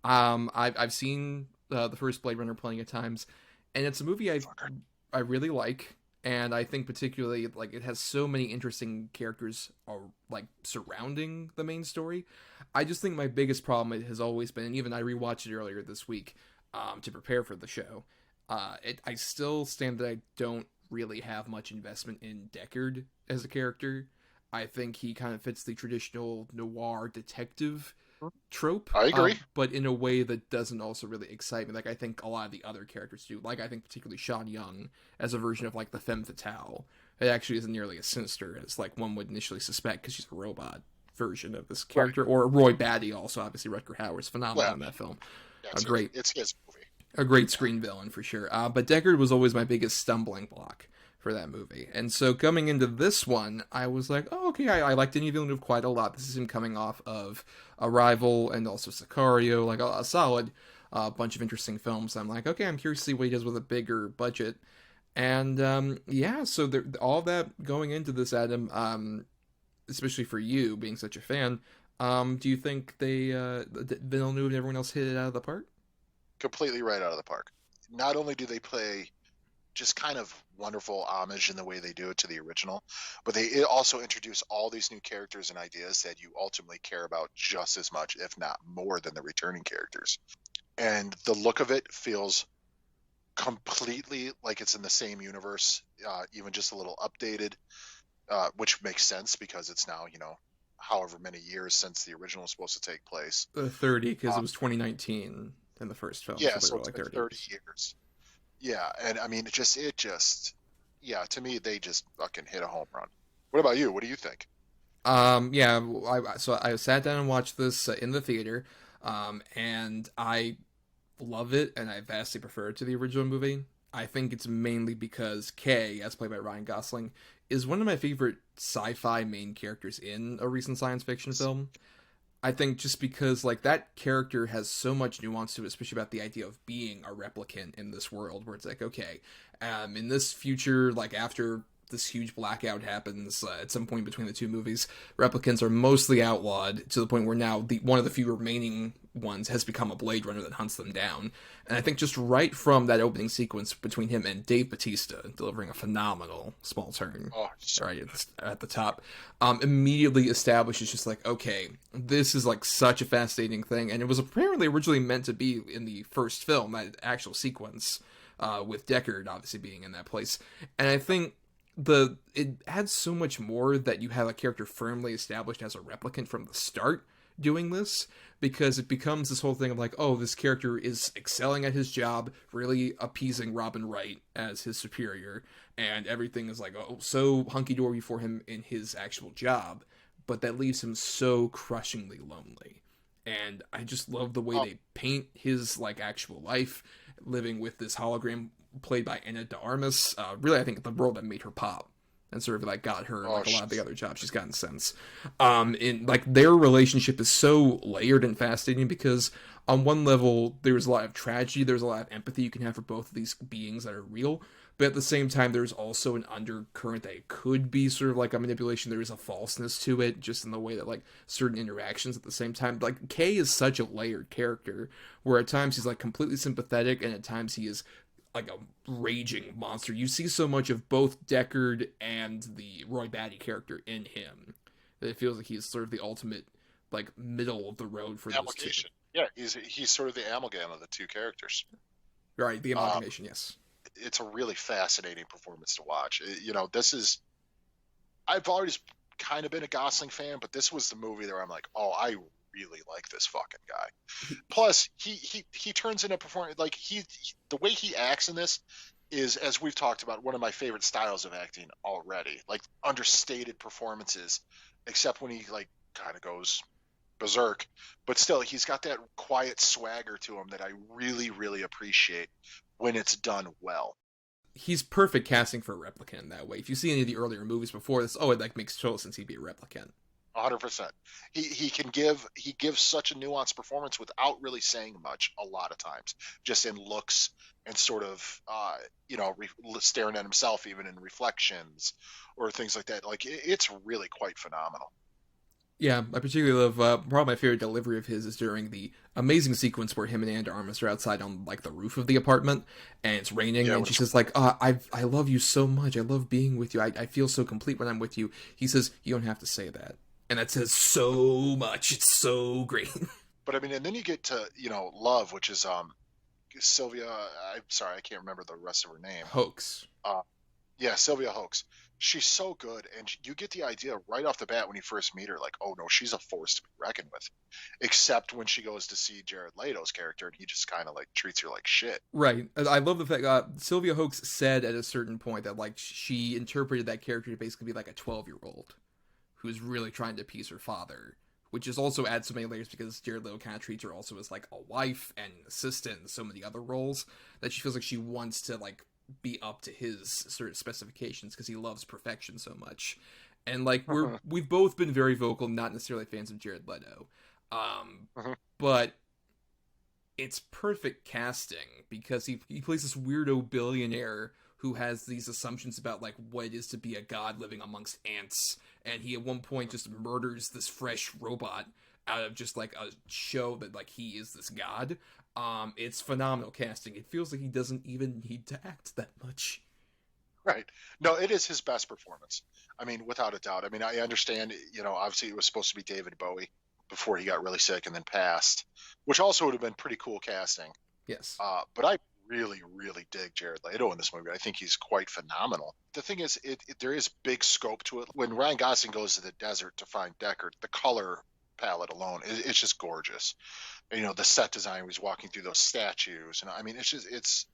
I've seen the first Blade Runner plenty of times, and it's a movie I really like, and I think particularly like it has so many interesting characters like surrounding the main story. I just think my biggest problem has always been, and even I rewatched it earlier this week to prepare for the show. I still stand that I don't really have much investment in Deckard as a character. I think he kind of fits the traditional noir detective trope. I agree. But in a way that doesn't also really excite me. Like I think a lot of the other characters do. Like I think particularly Sean Young as a version of like the femme fatale. It actually isn't nearly as sinister as like one would initially suspect because she's a robot version of this character. Right. Or Roy Batty also, obviously Rutger Hauer's phenomenal in that film. Yeah, it's his movie. A great screen villain for sure. But Deckard was always my biggest stumbling block for that movie. And so coming into this one, I was like, oh, okay, I like Denis Villeneuve quite a lot. This is him coming off of Arrival and also Sicario, like a solid bunch of interesting films. I'm like, okay, I'm curious to see what he does with a bigger budget. And yeah, so all that going into this, Adam, especially for you being such a fan, do you think Villeneuve and everyone else hit it out of the park? Completely right out of the park. Not only do they play just kind of wonderful homage in the way they do it to the original, but they also introduce all these new characters and ideas that you ultimately care about just as much, if not more, than the returning characters. And the look of it feels completely like it's in the same universe, even just a little updated, which makes sense because it's now, however many years since the original was supposed to take place. 30, because it was 2019 in the first film. Yeah, so it's like 30 years. Yeah, and I mean, yeah, to me, they just fucking hit a home run. What about you? What do you think? Yeah, so I sat down and watched this in the theater, and I love it, and I vastly prefer it to the original movie. I think it's mainly because Kay, as played by Ryan Gosling, is one of my favorite sci-fi main characters in a recent science fiction film. I think just because, like, that character has so much nuance to it, especially about the idea of being a replicant in this world, where it's like, okay, in this future, like, after this huge blackout happens at some point between the two movies, replicants are mostly outlawed to the point where now one of the few remaining ones has become a Blade Runner that hunts them down. And I think just right from that opening sequence between him and Dave Bautista delivering a phenomenal small turn right at the top, immediately establishes just like, okay, this is like such a fascinating thing. And it was apparently originally meant to be in the first film, that actual sequence with Deckard obviously being in that place. And I think it adds so much more that you have a character firmly established as a replicant from the start doing this, because it becomes this whole thing of like, oh, this character is excelling at his job, really appeasing Robin Wright as his superior, and everything is like, oh, so hunky-dory for him in his actual job, but that leaves him so crushingly lonely. And I just love the way they paint his like actual life, living with this hologram played by Ana de Armas. Really, I think the role that made her pop and sort of like got her like a lot of the other jobs she's gotten since. In like their relationship is so layered and fascinating because on one level there's a lot of tragedy, there's a lot of empathy you can have for both of these beings that are real, but at the same time there's also an undercurrent that it could be sort of like a manipulation. There is a falseness to it, just in the way that like certain interactions at the same time. Like Kay is such a layered character where at times he's like completely sympathetic and at times he is like a raging monster. You see so much of both Deckard and the Roy Batty character in him that it feels like he's sort of the ultimate like middle of the road for those two. Yeah, he's sort of the amalgam of the two characters. Right, the amalgamation, yes. It's a really fascinating performance to watch. I've always kind of been a Gosling fan, but this was the movie where I'm like, oh, I really like this fucking guy. Plus, he turns into performing like the way he acts in this is, as we've talked about, one of my favorite styles of acting already. Like understated performances, except when he like kind of goes berserk, but still he's got that quiet swagger to him that I really, really appreciate when it's done well. He's perfect casting for a replicant in that way. If you see any of the earlier movies before this, it like makes total sense he'd be a replicant. 100%. He gives such a nuanced performance without really saying much a lot of times, just in looks and sort of staring at himself even in reflections or things like that. Like it's really quite phenomenal. Yeah, I particularly love, probably my favorite delivery of his is during the amazing sequence where him and Anna Armas are outside on, like, the roof of the apartment, and it's raining, and she says, like, I love you so much, I love being with you, I feel so complete when I'm with you. He says, you don't have to say that. And that says so much, it's so great. But, I mean, and then you get to, Love, which is, Sylvia, I'm sorry, I can't remember the rest of her name. Hoax. Yeah, Sylvia Hoax. She's so good, and you get the idea right off the bat when you first meet her, like, oh no, she's a force to be reckoned with. Except when she goes to see Jared Leto's character, and he just kind of like treats her like shit. Right. I love the fact Sylvia Hoax said at a certain point that like she interpreted that character to basically be like a 12-year-old who's really trying to appease her father, which is also adds so many layers because Jared Leto kind of treats her also as like a wife and an assistant and so many other roles that she feels like she wants to like be up to his certain specifications because he loves perfection so much. And like we've both been very vocal, not necessarily fans of Jared Leto, but it's perfect casting because he plays this weirdo billionaire who has these assumptions about like what it is to be a god living amongst ants, and he at one point just murders this fresh robot out of just like a show that like he is this god. It's phenomenal casting. It feels like he doesn't even need to act that much. Right. No, it is his best performance. I mean, without a doubt. I mean, I understand, obviously it was supposed to be David Bowie before he got really sick and then passed, which also would have been pretty cool casting. Yes. But I really, really dig Jared Leto in this movie. I think he's quite phenomenal. The thing is, there is big scope to it. When Ryan Gosling goes to the desert to find Deckard, the color palette alone, it's just gorgeous. The set design, he's walking through those statues, and I mean, it's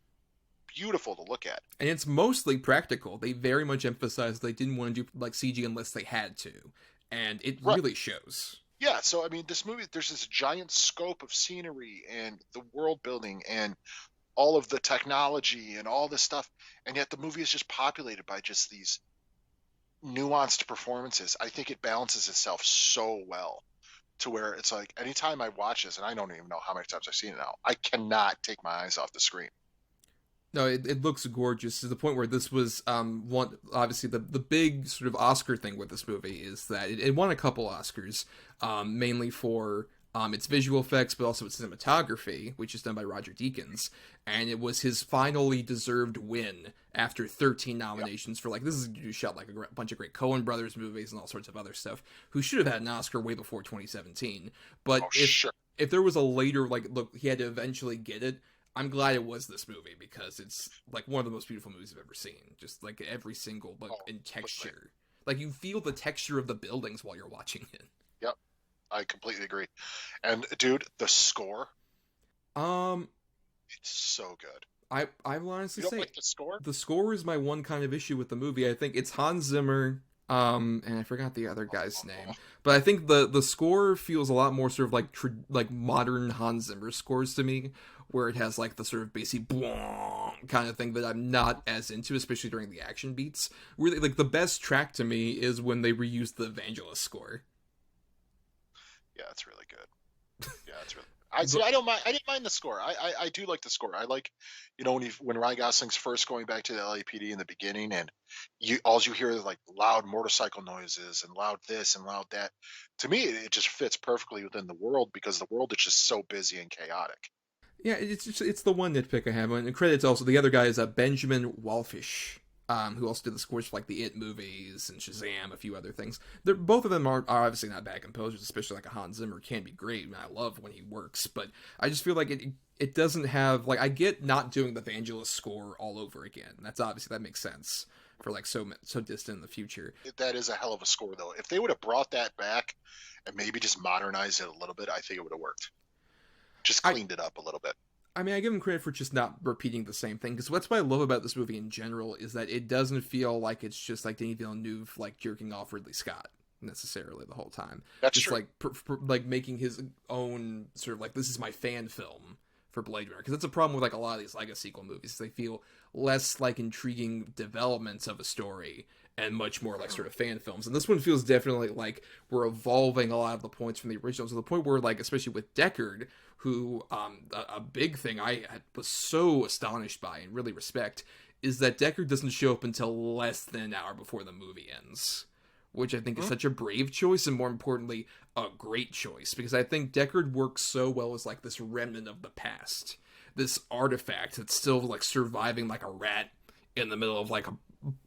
beautiful to look at. And it's mostly practical. They very much emphasize they didn't want to do like CG unless they had to, and it really shows. Yeah, so I mean, this movie, there's this giant scope of scenery and the world building and all of the technology and all this stuff, and yet the movie is just populated by just these nuanced performances. I think it balances itself so well to where it's like anytime I watch this, and I don't even know how many times I've seen it now, I cannot take my eyes off the screen. No, it looks gorgeous to the point where this was one obviously the big sort of Oscar thing with this movie is that it won a couple Oscars, mainly for its visual effects, but also its cinematography, which is done by Roger Deakins, and it was his finally deserved win after 13 nominations for, like, this is you shot like a bunch of great Coen Brothers movies and all sorts of other stuff, who should have had an Oscar way before 2017. But if there was a later, like, look, he had to eventually get it, I'm glad it was this movie, because it's, like, one of the most beautiful movies I've ever seen. Just, like, every single look and texture. Like, you feel the texture of the buildings while you're watching it. Yep. I completely agree. And, dude, the score? It's so good. I will honestly say, like the score? The score is my one kind of issue with the movie. I think it's Hans Zimmer, and I forgot the other guy's name, but I think the score feels a lot more sort of like modern Hans Zimmer scores to me, where it has like the sort of bassy kind of thing that I'm not as into, especially during the action beats. Really, like the best track to me is when they reuse the Evangelist score. Yeah, it's really good. Yeah, it's really. I don't mind. I didn't mind the score. I do like the score. I like, when Ryan Gosling's first going back to the LAPD in the beginning, and all you hear is like loud motorcycle noises and loud this and loud that. To me, it just fits perfectly within the world, because the world is just so busy and chaotic. Yeah, it's the one nitpick I have. And credits also, the other guy is Benjamin Wallfish, who also did the scores for like the It movies and Shazam, a few other things. Both of them are obviously not bad composers, especially like a Hans Zimmer can be great, and I love when he works, but I just feel like it doesn't have, like, I get not doing the Vangelis score all over again. That's obviously, that makes sense for like so distant in the future. That is a hell of a score, though. If they would have brought that back and maybe just modernized it a little bit, I think it would have worked. Just cleaned it up a little bit. I mean, I give him credit for just not repeating the same thing, because that's what I love about this movie in general, is that it doesn't feel like it's just like Denis Villeneuve, like, jerking off Ridley Scott, necessarily, the whole time. That's just, true. like, like, making his own, sort of, like, this is my fan film for Blade Runner, because that's a problem with, like, a lot of these Lego sequel movies. They feel less like intriguing developments of a story, and much more like sort of fan films. And this one feels definitely like we're evolving a lot of the points from the original, to the point where, like, especially with Deckard, who, a big thing was so astonished by and really respect, is that Deckard doesn't show up until less than an hour before the movie ends. Which I think is such a brave choice, and more importantly, a great choice. Because I think Deckard works so well as, like, this remnant of the past. This artifact that's still, like, surviving like a rat in the middle of, like, a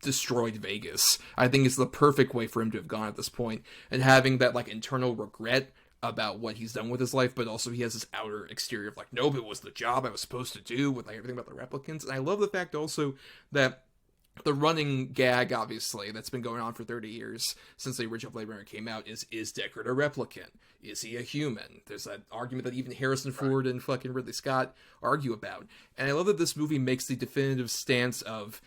destroyed Vegas. I think it's the perfect way for him to have gone at this point, and having that, like, internal regret about what he's done with his life, but also he has this outer exterior of, like, nope, it was the job I was supposed to do, with, like, everything about the replicants. And I love the fact also that the running gag, obviously, that's been going on for 30 years since the original Blade Runner came out is Deckard a replicant? Is he a human? There's that argument that even Harrison Ford and fucking Ridley Scott argue about. And I love that this movie makes the definitive stance of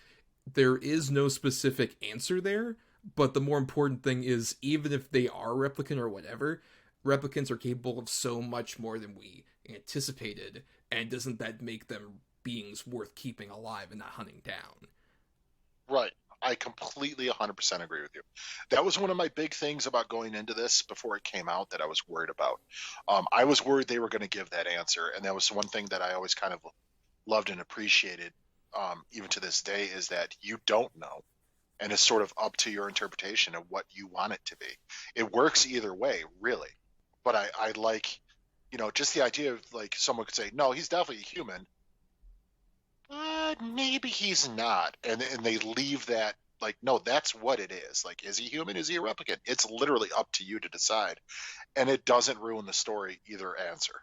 there is no specific answer there, but the more important thing is, even if they are replicant or whatever, replicants are capable of so much more than we anticipated, and doesn't that make them beings worth keeping alive and not hunting down? Right. I completely 100% agree with you. That was one of my big things about going into this before it came out that I was worried about. I was worried they were going to give that answer, and that was one thing that I always kind of loved and appreciated, even to this day, is that you don't know, and it's sort of up to your interpretation of what you want it to be. It works either way, really. But I like, just the idea of, like, someone could say, no, he's definitely a human, maybe he's not, and they leave that, like, no, that's what it is. Like, is he human? Is he a replicant? It's literally up to you to decide, and it doesn't ruin the story either answer.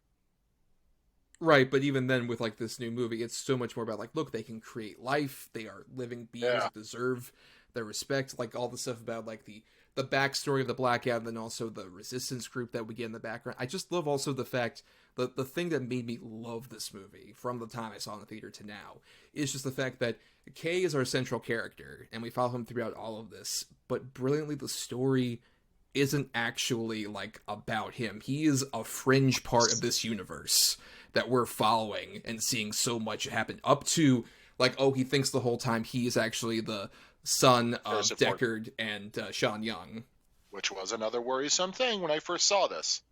Right, but even then, with, like, this new movie, it's so much more about, like, look, they can create life, they are living beings that deserve their respect, like, all the stuff about, like, the backstory of the Blackout, and then also the resistance group that we get in the background. I just love also the fact that the thing that made me love this movie from the time I saw it in the theater to now is just the fact that Kay is our central character, and we follow him throughout all of this, but brilliantly the story isn't actually, like, about him. He is a fringe part of this universe that we're following and seeing so much happen, up to, like, oh, he thinks the whole time he is actually the son of Deckard and Sean Young. Which was another worrisome thing when I first saw this.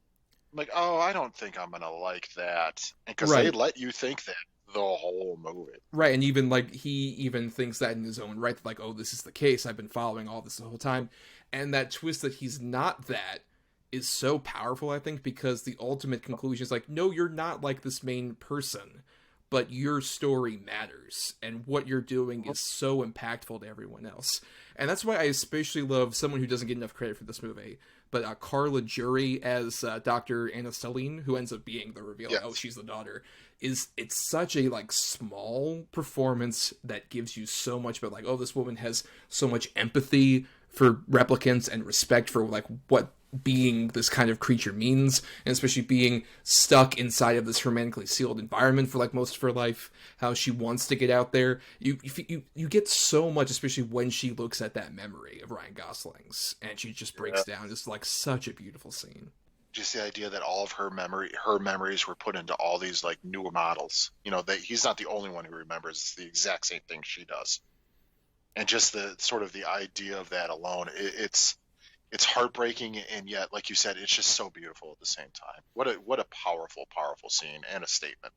I'm like, oh, I don't think I'm going to like that. Because they let you think that the whole movie. Right, and even, like, he even thinks that in his own right, like, oh, this is the case, I've been following all this the whole time. And that twist that he's not that is so powerful, I think, because the ultimate conclusion is, like, no, you're not like this main person, but your story matters, and what you're doing is so impactful to everyone else. And that's why I especially love someone who doesn't get enough credit for this movie, but Carla Jury as Dr. Anna Celine, who ends up being the reveal, oh, she's the daughter, it's such a, like, small performance that gives you so much about, like, oh, this woman has so much empathy for replicants and respect for, like, what being this kind of creature means, and especially being stuck inside of this hermetically sealed environment for, like, most of her life, how she wants to get out there. You get so much, especially when she looks at that memory of Ryan Gosling's, and she just breaks down. It's, like, such a beautiful scene. Just the idea that all of her memories were put into all these, like, newer models. That he's not the only one who remembers. It's the exact same thing she does. And just the sort of the idea of that alone, it's heartbreaking, and yet, like you said, it's just so beautiful at the same time. What a powerful, powerful scene and a statement.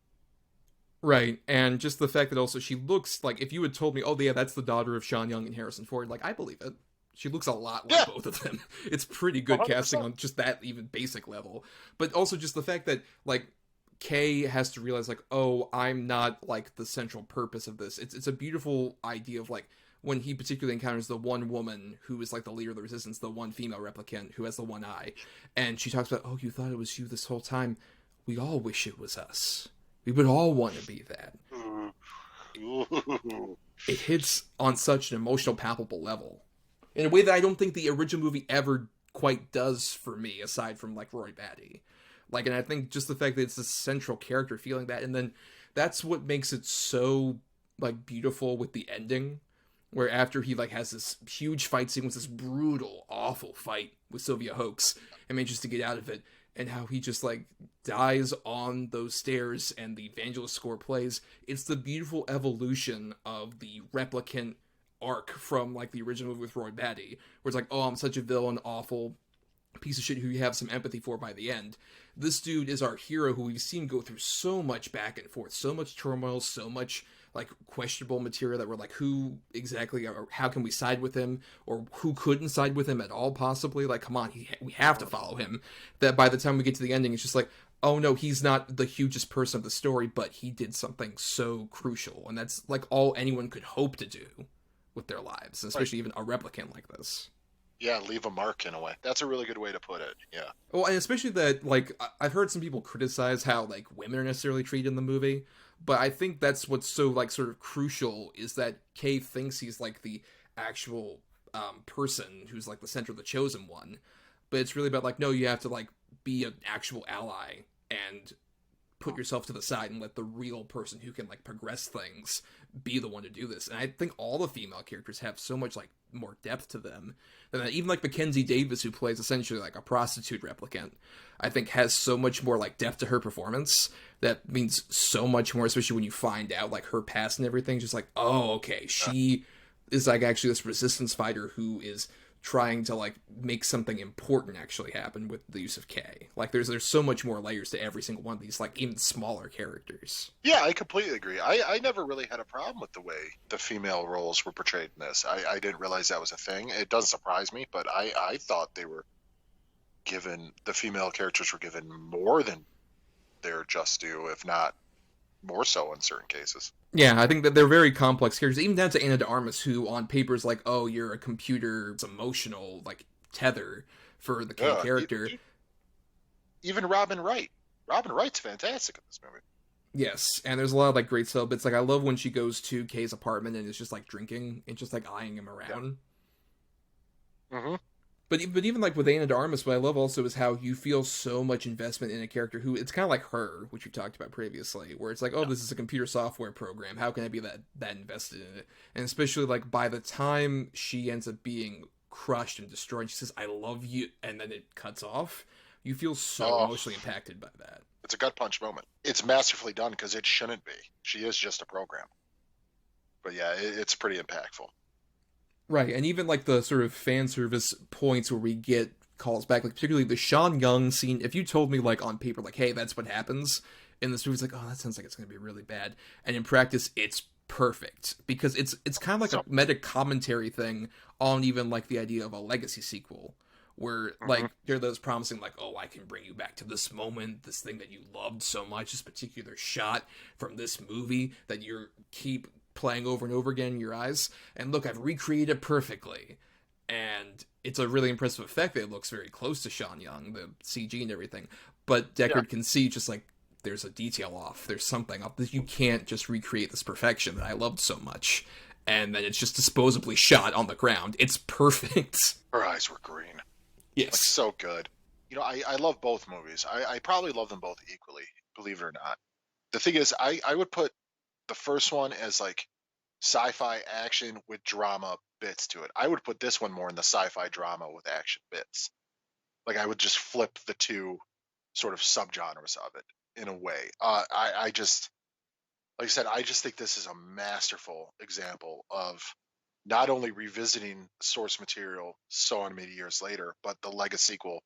Right, and just the fact that also she looks like, if you had told me, oh yeah, that's the daughter of Sean Young and Harrison Ford, like, I believe it. She looks a lot like both of them. It's pretty good 100%. Casting on just that even basic level. But also just the fact that, like, Kay has to realize, like, oh, I'm not, like, the central purpose of this. It's a beautiful idea of, like, when he particularly encounters the one woman who is, like, the leader of the resistance, the one female replicant who has the one eye, and she talks about, oh, you thought it was you this whole time. We all wish it was us. We would all want to be that. It hits on such an emotional, palpable level, in a way that I don't think the original movie ever quite does for me, aside from, like, Roy Batty. Like, and I think just the fact that it's this central character feeling that, and then that's what makes it so, like, beautiful with the ending, where after he, like, has this huge fight scene with this brutal, awful fight with Sylvia Hoeks and manages to get out of it, and how he just, like, dies on those stairs and the Evangelist score plays. It's the beautiful evolution of the replicant arc from, like, the original movie with Roy Batty, where it's like, oh, I'm such a villain, awful piece of shit who you have some empathy for by the end. This dude is our hero who we've seen go through so much back and forth, so much turmoil, so much, like, questionable material that we're like, who exactly, or how can we side with him, or who couldn't side with him at all, possibly? Like, come on, we have to follow him. That by the time we get to the ending, it's just like, oh no, he's not the hugest person of the story, but he did something so crucial, and that's, like, all anyone could hope to do with their lives, especially even a replicant like this. Yeah, leave a mark in a way. That's a really good way to put it, yeah. Well, and especially that, like, I've heard some people criticize how, like, women are necessarily treated in the movie, but I think that's what's so, like, sort of crucial, is that Kay thinks he's, like, the actual person who's, like, the center of the chosen one, but it's really about, like, no, you have to, like, be an actual ally and put yourself to the side and let the real person who can, like, progress things be the one to do this. And I think all the female characters have so much, like, more depth to them than that. Even, like, Mackenzie Davis, who plays essentially, like, a prostitute replicant, I think has so much more, like, depth to her performance that means so much more, especially when you find out, like, her past and everything. Just like, oh, okay, she is, like, actually this resistance fighter who is trying to, like, make something important actually happen with the use of K. Like, there's so much more layers to every single one of these, like, even smaller characters. Yeah, I completely agree. I never really had a problem with the way the female roles were portrayed in this. I didn't realize that was a thing. It doesn't surprise me, but I thought they were given, the female characters were given more than their just due, if not more so in certain cases. Yeah, I think that they're very complex characters, even down to Ana de Armas, who on paper is like, oh, you're a computer's emotional, like, tether for the K character. Even Robin Wright. Robin Wright's fantastic in this movie. Yes, and there's a lot of, like, great sub bits. Like, I love when she goes to Kay's apartment and is just, like, drinking and just, like, eyeing him around. Yeah. Mm-hmm. But even, like, with Ana de Armas, what I love also is how you feel so much investment in a character who, it's kind of like her, which we talked about previously, where it's like, oh, this is a computer software program, how can I be that invested in it? And especially, like, by the time she ends up being crushed and destroyed, she says, I love you, and then it cuts off, you feel so emotionally impacted by that. It's a gut punch moment. It's masterfully done, because it shouldn't be. She is just a program. But yeah, it's pretty impactful. Right, and even, like, the sort of fan service points where we get calls back, like, particularly the Sean Young scene, if you told me, like, on paper, like, hey, that's what happens in this movie, it's like, oh, that sounds like it's going to be really bad. And in practice, it's perfect, because it's kind of like a meta commentary thing on even, like, the idea of a legacy sequel, where, like, there are those promising, like, oh, I can bring you back to this moment, this thing that you loved so much, this particular shot from this movie that you keep playing over and over again in your eyes, and look, I've recreated it perfectly. And it's a really impressive effect that it looks very close to Sean Young, the CG and everything, but Deckard can see just, like, there's a detail off, there's something up, that you can't just recreate this perfection that I loved so much, and then it's just disposably shot on the ground. It's perfect. Her eyes were green. Yes. Like, so good. You know, I love both movies. I probably love them both equally, believe it or not. The thing is, I would put the first one as, like, sci-fi action with drama bits to it. I would put this one more in the sci-fi drama with action bits. Like, I would just flip the two sort of subgenres of it in a way. I just, like I said, I just think this is a masterful example of not only revisiting source material so many years later, but the legacy sequel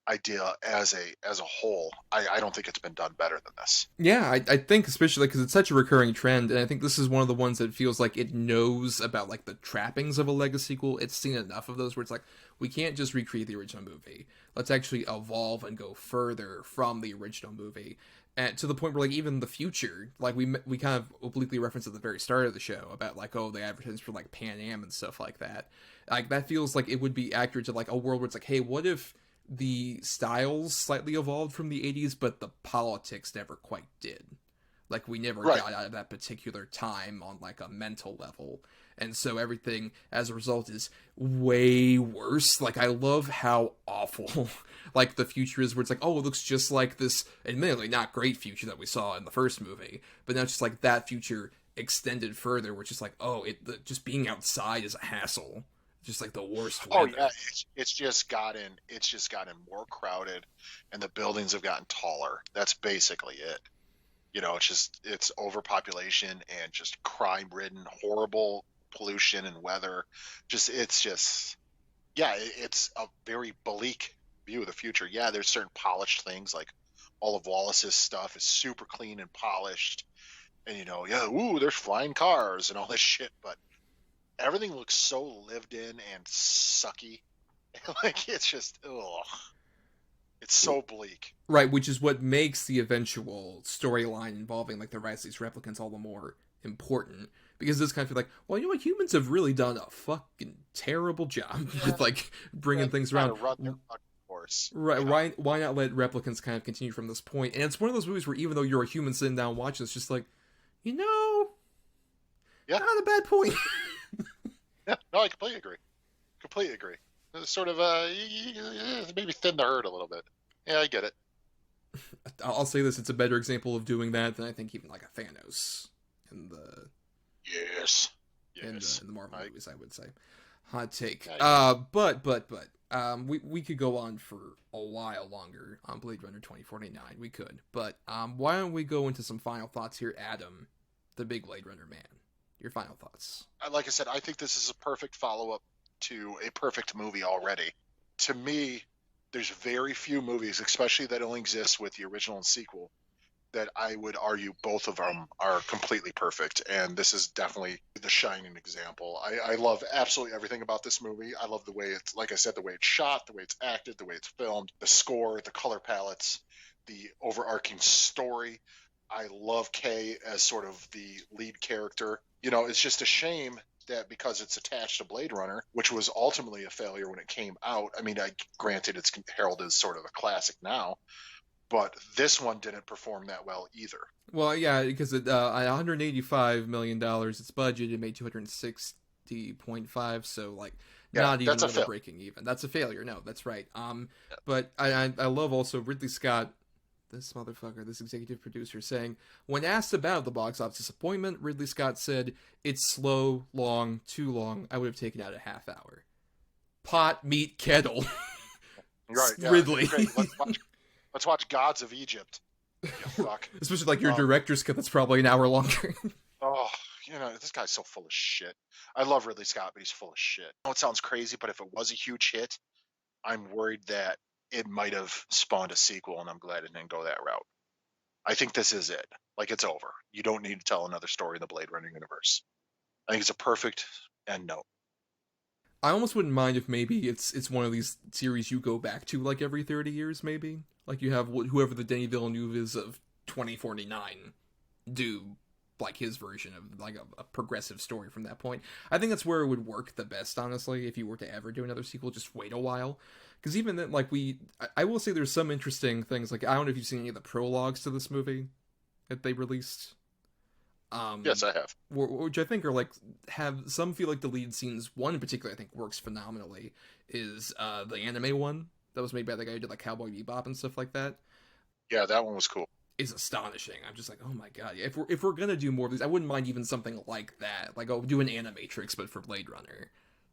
idea as a whole. I don't think it's been done better than this. Yeah, I think especially because it's such a recurring trend, and I think this is one of the ones that feels like it knows about, like, the trappings of a legacy sequel. It's seen enough of those where it's like, we can't just recreate the original movie. Let's actually evolve and go further from the original movie. And to the point where, like, even the future, like, we kind of obliquely referenced at the very start of the show about, like, oh, the advertisements for, like, Pan Am and stuff like that. Like, that feels like it would be accurate to, like, a world where it's like, hey, what if the styles slightly evolved from the 80s, but the politics never quite did? Like, we never Right. got out of that particular time on, like, a mental level. And so everything, as a result, is way worse. Like, I love how awful, like, the future is, where it's like, oh, it looks just like this, admittedly not great future that we saw in the first movie, but now it's just, like, that future extended further, where it's just like, oh, just being outside is a hassle. Just, like, the worst weather. Oh yeah, it's just gotten more crowded, and the buildings have gotten taller. That's basically it. You know, it's overpopulation and just crime-ridden, horrible pollution and weather. It's a very bleak view of the future. Yeah, there's certain polished things, like all of Wallace's stuff is super clean and polished, and there's flying cars and all this shit, but everything looks so lived in and sucky. Like, it's just, ugh. It's so bleak. Right, which is what makes the eventual storyline involving, like, the rise of these replicants all the more important. Because it's kind of feel like, well, you know what, humans have really done a fucking terrible job with, like, bringing things around. Run their fucking course. Right, why not let replicants kind of continue from this point? And it's one of those movies where even though you're a human sitting down watching, it's just like, not a bad point. Yeah, no, I completely agree. It's sort of maybe thin the herd a little bit. Yeah, I get it. I'll say this: it's a better example of doing that than I think even like a Thanos in the in the Marvel movies. I would say, hot take. But we could go on for a while longer on Blade Runner 2049. We could, but why don't we go into some final thoughts here, Adam, the big Blade Runner man? Your final thoughts. Like I said, I think this is a perfect follow-up to a perfect movie already. To me, there's very few movies, especially that only exist with the original and sequel, that I would argue both of them are completely perfect. And this is definitely the shining example. I love absolutely everything about this movie. I love the way it's, like I said, the way it's shot, the way it's acted, the way it's filmed, the score, the color palettes, the overarching story. I love Kay as sort of the lead character. It's just a shame that because it's attached to Blade Runner, which was ultimately a failure when it came out. I mean, granted, it's heralded as sort of a classic now, but this one didn't perform that well either. Well, yeah, because at $185 million, its budget, it made 260.5, so like not even really breaking even. That's a failure. No, that's right. But I love also Ridley Scott, this motherfucker, this executive producer, saying, when asked about the box office disappointment, Ridley Scott said, "It's slow, long, too long. I would have taken out a half hour." Pot, meat, kettle. Right, yeah, Ridley. Let's watch Gods of Egypt. You fuck. Especially like your director's cut that's probably an hour longer. Oh, this guy's so full of shit. I love Ridley Scott, but he's full of shit. I know it sounds crazy, but if it was a huge hit, I'm worried that it might have spawned a sequel, and I'm glad it didn't go that route. I think this is it. Like, it's over. You don't need to tell another story in the Blade Runner universe. I think it's a perfect end note. I almost wouldn't mind if maybe it's one of these series you go back to like every 30 years, maybe. Like you have whoever the Denis Villeneuve is of 2049 do like his version of like a progressive story from that point. I think that's where it would work the best, honestly, if you were to ever do another sequel. Just wait a while. Because even then, like I will say there's some interesting things. Like, I don't know if you've seen any of the prologues to this movie that they released. Yes, I have. Which I think are like, have some feel like the lead scenes. One in particular I think works phenomenally is the anime one that was made by the guy who did like Cowboy Bebop and stuff like that. Yeah, that one was cool. Is astonishing. I'm just like, oh my god. If we're gonna do more of these, I wouldn't mind even something like that. Like, do an Animatrix, but for Blade Runner.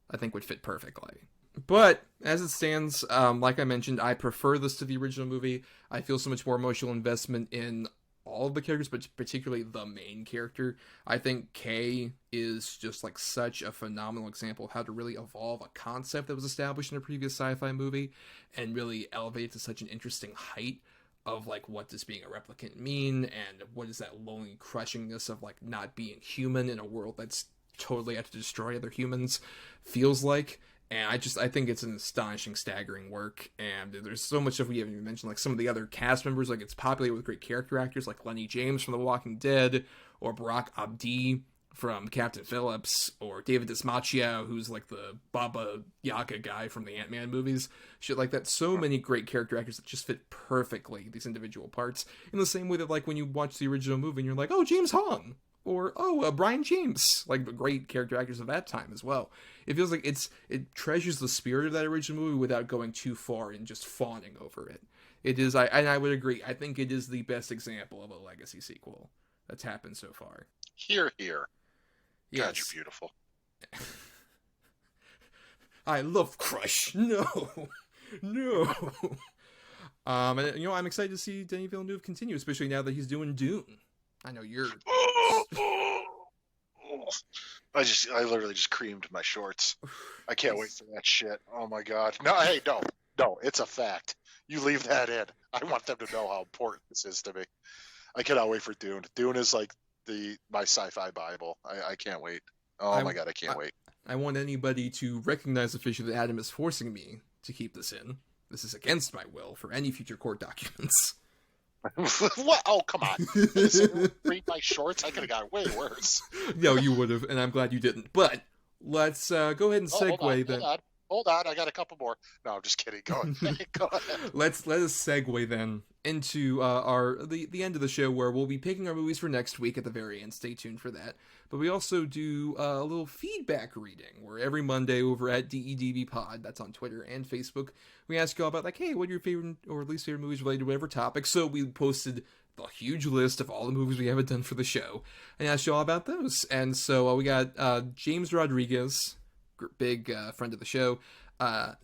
I think would fit perfectly. But as it stands, like I mentioned, I prefer this to the original movie. I feel so much more emotional investment in all of the characters, but particularly the main character. I think Kay is just like such a phenomenal example of how to really evolve a concept that was established in a previous sci-fi movie and really elevate it to such an interesting height of like, what does being a replicant mean, and what is that lonely crushingness of like not being human in a world that's totally out to destroy other humans feels like. And I think it's an astonishing, staggering work, and there's so much stuff we haven't even mentioned, like some of the other cast members. Like, it's populated with great character actors like Lenny James from The Walking Dead, or Barack Abdi from Captain Phillips, or David Desmachia, who's like the Baba Yaga guy from the Ant-Man movies. Shit like that. So many great character actors that just fit perfectly these individual parts. In the same way that, like, when you watch the original movie and you're like, oh, James Hong! Or, Brian James! Like, the great character actors of that time as well. It feels like it treasures the spirit of that original movie without going too far and just fawning over it. It is, and I would agree, I think it is the best example of a legacy sequel that's happened so far. Here. Yes. God, you're beautiful. I love Crush. No. And, you know, I'm excited to see Denis Villeneuve continue, especially now that he's doing Dune. I know you're... I literally just creamed my shorts. I can't wait for that shit. Oh my god. No, hey, no, it's a fact. You leave that in. I want them to know how important this is to me. I cannot wait for Dune. Dune is like my sci-fi Bible. I can't wait. Oh my god, I can't wait. I want anybody to recognize officially that Adam is forcing me to keep this in. This is against my will for any future court documents. What? Oh, come on. Read my shorts? I could have got way worse. No, you would have, and I'm glad you didn't. But let's go ahead and segue then. Hold on, I got a couple more. No, I'm just kidding. Go ahead. Let us segue then into the end of the show, where we'll be picking our movies for next week at the very end. Stay tuned for that. But we also do a little feedback reading, where every Monday over at DEDB Pod, that's on Twitter and Facebook, we ask you all about, like, hey, what are your favorite or least favorite movies related to whatever topic. So we posted the huge list of all the movies we haven't done for the show, and asked you all about those. And so we got James Rodriguez, big friend of the show,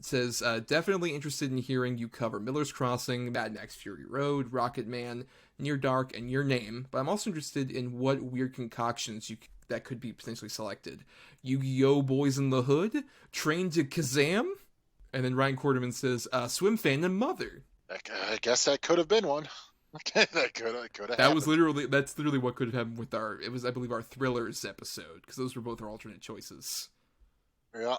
says, definitely interested in hearing you cover Miller's Crossing, Mad Max Fury Road, Rocket Man, Near Dark, and Your Name, but I'm also interested in what weird concoctions that could be potentially selected. Yu-Gi-Oh! Boys in the Hood, Train to Kazam, and then Ryan Quarterman says, Swim Fan and Mother. I guess that could have been one. that could have happened. That's literally what could have happened with I believe, our Thrillers episode, because those were both our alternate choices. Yeah.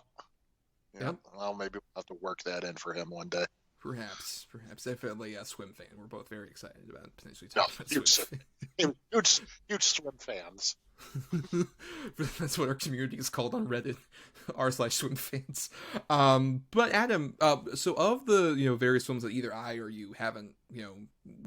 Yep. Well, maybe we'll have to work that in for him one day. Perhaps. Definitely a Swim Fan. We're both very excited about potentially talking about Swim Fan. Huge Swim fans. That's what our community is called on Reddit, r/Swim Fans. But Adam, so of the various films that either I or you haven't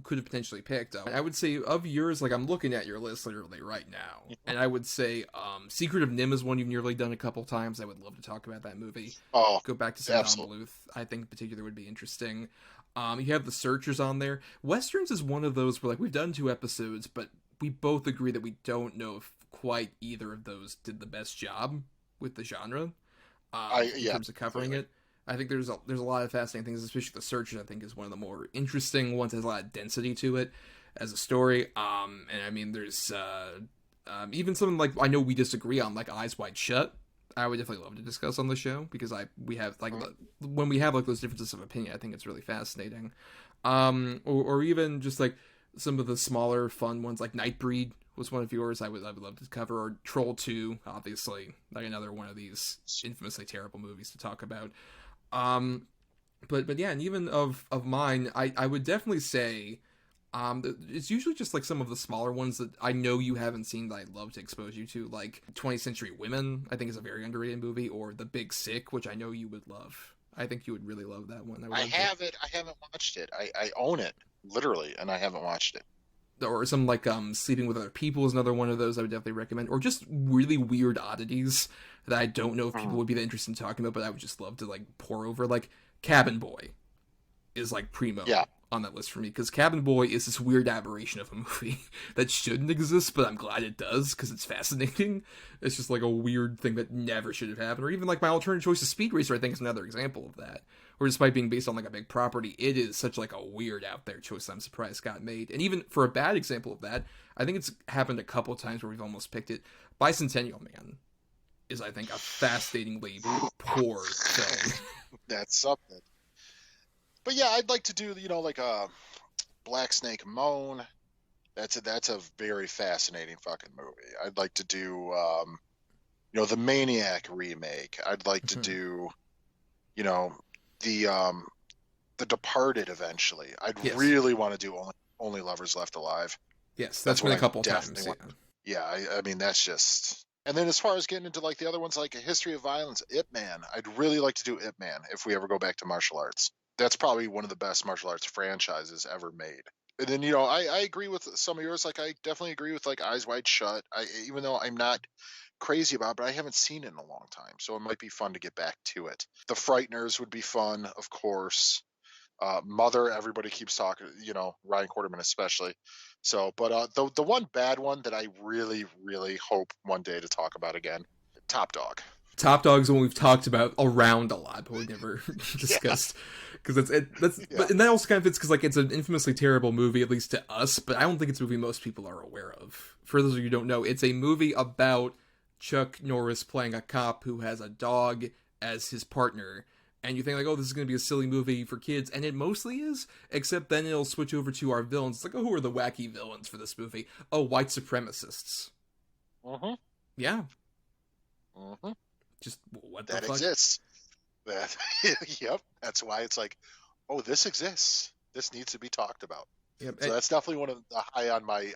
could have potentially picked, I would say of yours, like, I'm looking at your list literally right now, and I would say Secret of Nim is one you've nearly done a couple times. I would love to talk about that movie. Go back to Sam Bluth. I think in particular would be interesting. You have The Searchers on there. Westerns is one of those where, like, we've done 2 episodes, but we both agree that we don't know if quite either of those did the best job with the genre in terms of covering it. I think there's a lot of fascinating things, especially The Searchers. I think is one of the more interesting ones. Has a lot of density to it as a story. And I mean, there's even something like, I know we disagree on, like Eyes Wide Shut. I would definitely love to discuss on the show, because we have like when we have like those differences of opinion, I think it's really fascinating. Or even just like some of the smaller fun ones, like Nightbreed was one of yours. I would love to cover, or Troll 2, obviously, like another one of these infamously terrible movies to talk about. But yeah, and even of mine, I would definitely say it's usually just like some of the smaller ones that I know you haven't seen that I'd love to expose you to, like 20th Century Women, I think is a very underrated movie, or The Big Sick, which I know you would love. I think you would really love that one. I haven't watched it. I own it, literally, and I haven't watched it. Or some like Sleeping with Other People is another one of those I would definitely recommend. Or just really weird oddities that I don't know if people would be that interested in talking about, but I would just love to like pour over. Like Cabin Boy is like primo on that list for me, because Cabin Boy is this weird aberration of a movie that shouldn't exist, but I'm glad it does because it's fascinating. It's just like a weird thing that never should have happened. Or even like my alternate choice of Speed Racer, I think, is another example of that. Or despite being based on like a big property, it is such like a weird out there choice that I'm surprised got made. And even for a bad example of that, I think it's happened a couple times where we've almost picked it. Bicentennial Man is, I think, a fascinatingly poor film. That's something. But yeah, I'd like to do, like a Black Snake Moan. That's a very fascinating fucking movie. I'd like to do, the Maniac remake. I'd like to do, the Departed eventually. I'd really want to do Only Lovers Left Alive. Yes, that's been a couple times. Yeah, I mean, that's just And then as far as getting into like the other ones, like A History of Violence, Ip Man, I'd really like to do Ip Man if we ever go back to martial arts. That's probably one of the best martial arts franchises ever made. And then, I agree with some of yours. Like, I definitely agree with like Eyes Wide Shut. Even though I'm not crazy about it, but I haven't seen it in a long time. So it might be fun to get back to it. The Frighteners would be fun, of course. Mother, everybody keeps talking, Ryan Quarterman especially. So, but the one bad one that I really, really hope one day to talk about again, Top Dog. Top Dog's one we've talked about around a lot, but we never discussed. Because but and that also kind of fits because like it's an infamously terrible movie, at least to us. But I don't think it's a movie most people are aware of. For those of you who don't know, it's a movie about Chuck Norris playing a cop who has a dog as his partner. And you think like, oh, this is going to be a silly movie for kids, and it mostly is. Except then it'll switch over to our villains. It's like, oh, who are the wacky villains for this movie? Oh, white supremacists. Mm-hmm. Yeah. Mm-hmm. Just what the that fuck? Exists. That yep. That's why it's like, oh, this exists. This needs to be talked about. Yep. So that's definitely one of the high on my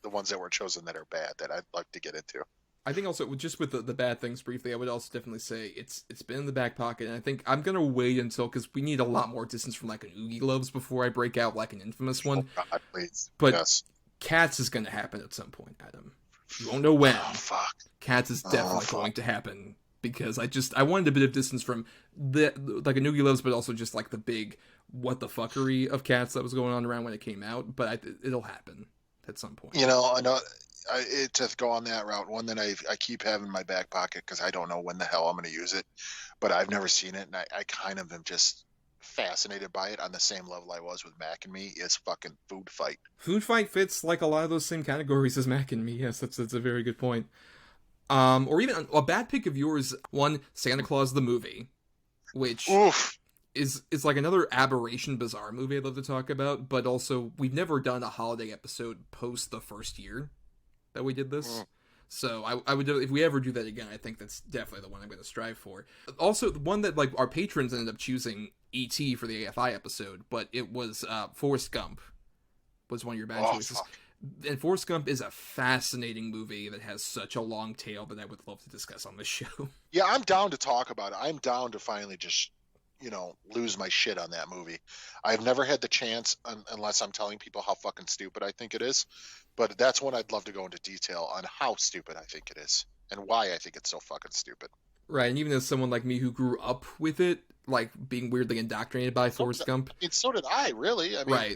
the ones that were chosen that are bad that I'd like to get into. I think also just with the bad things briefly, I would also definitely say it's been in the back pocket, and I think I'm gonna wait until because we need a lot more distance from like an Oogie Loves before I break out like an infamous one. Oh, God, please. But yes. Cats is gonna happen at some point, Adam. You won't know when. Oh fuck. Cats is definitely going to happen because I wanted a bit of distance from the like a Oogie Loves, but also just like the big what the fuckery of Cats that was going on around when it came out. But it'll happen at some point. I know. To go on that route, one that I keep having in my back pocket because I don't know when the hell I'm going to use it, but I've never seen it, and I kind of am just fascinated by it on the same level I was with Mac and Me, is fucking Food Fight. Food Fight fits like a lot of those same categories as Mac and Me. Yes, that's a very good point. Or even a bad pick of yours, one, Santa Claus the movie, which Oof. is like another aberration bizarre movie I'd love to talk about, but also we've never done a holiday episode post the first year that we did this. So I would, if we ever do that again, I think that's definitely the one I'm going to strive for. Also, the one that like our patrons ended up choosing E.T. for the AFI episode, but it was Forrest Gump was one of your bad choices. Fuck. And Forrest Gump is a fascinating movie that has such a long tail that I would love to discuss on this show. Yeah, I'm down to talk about it. I'm down to finally just lose my shit on that movie. I've never had the chance unless I'm telling people how fucking stupid I think it is. But that's one I'd love to go into detail on how stupid I think it is and why I think it's so fucking stupid. Right, and even as someone like me who grew up with it, like being weirdly indoctrinated by Forrest Gump. I mean, so did I, really. I mean, right.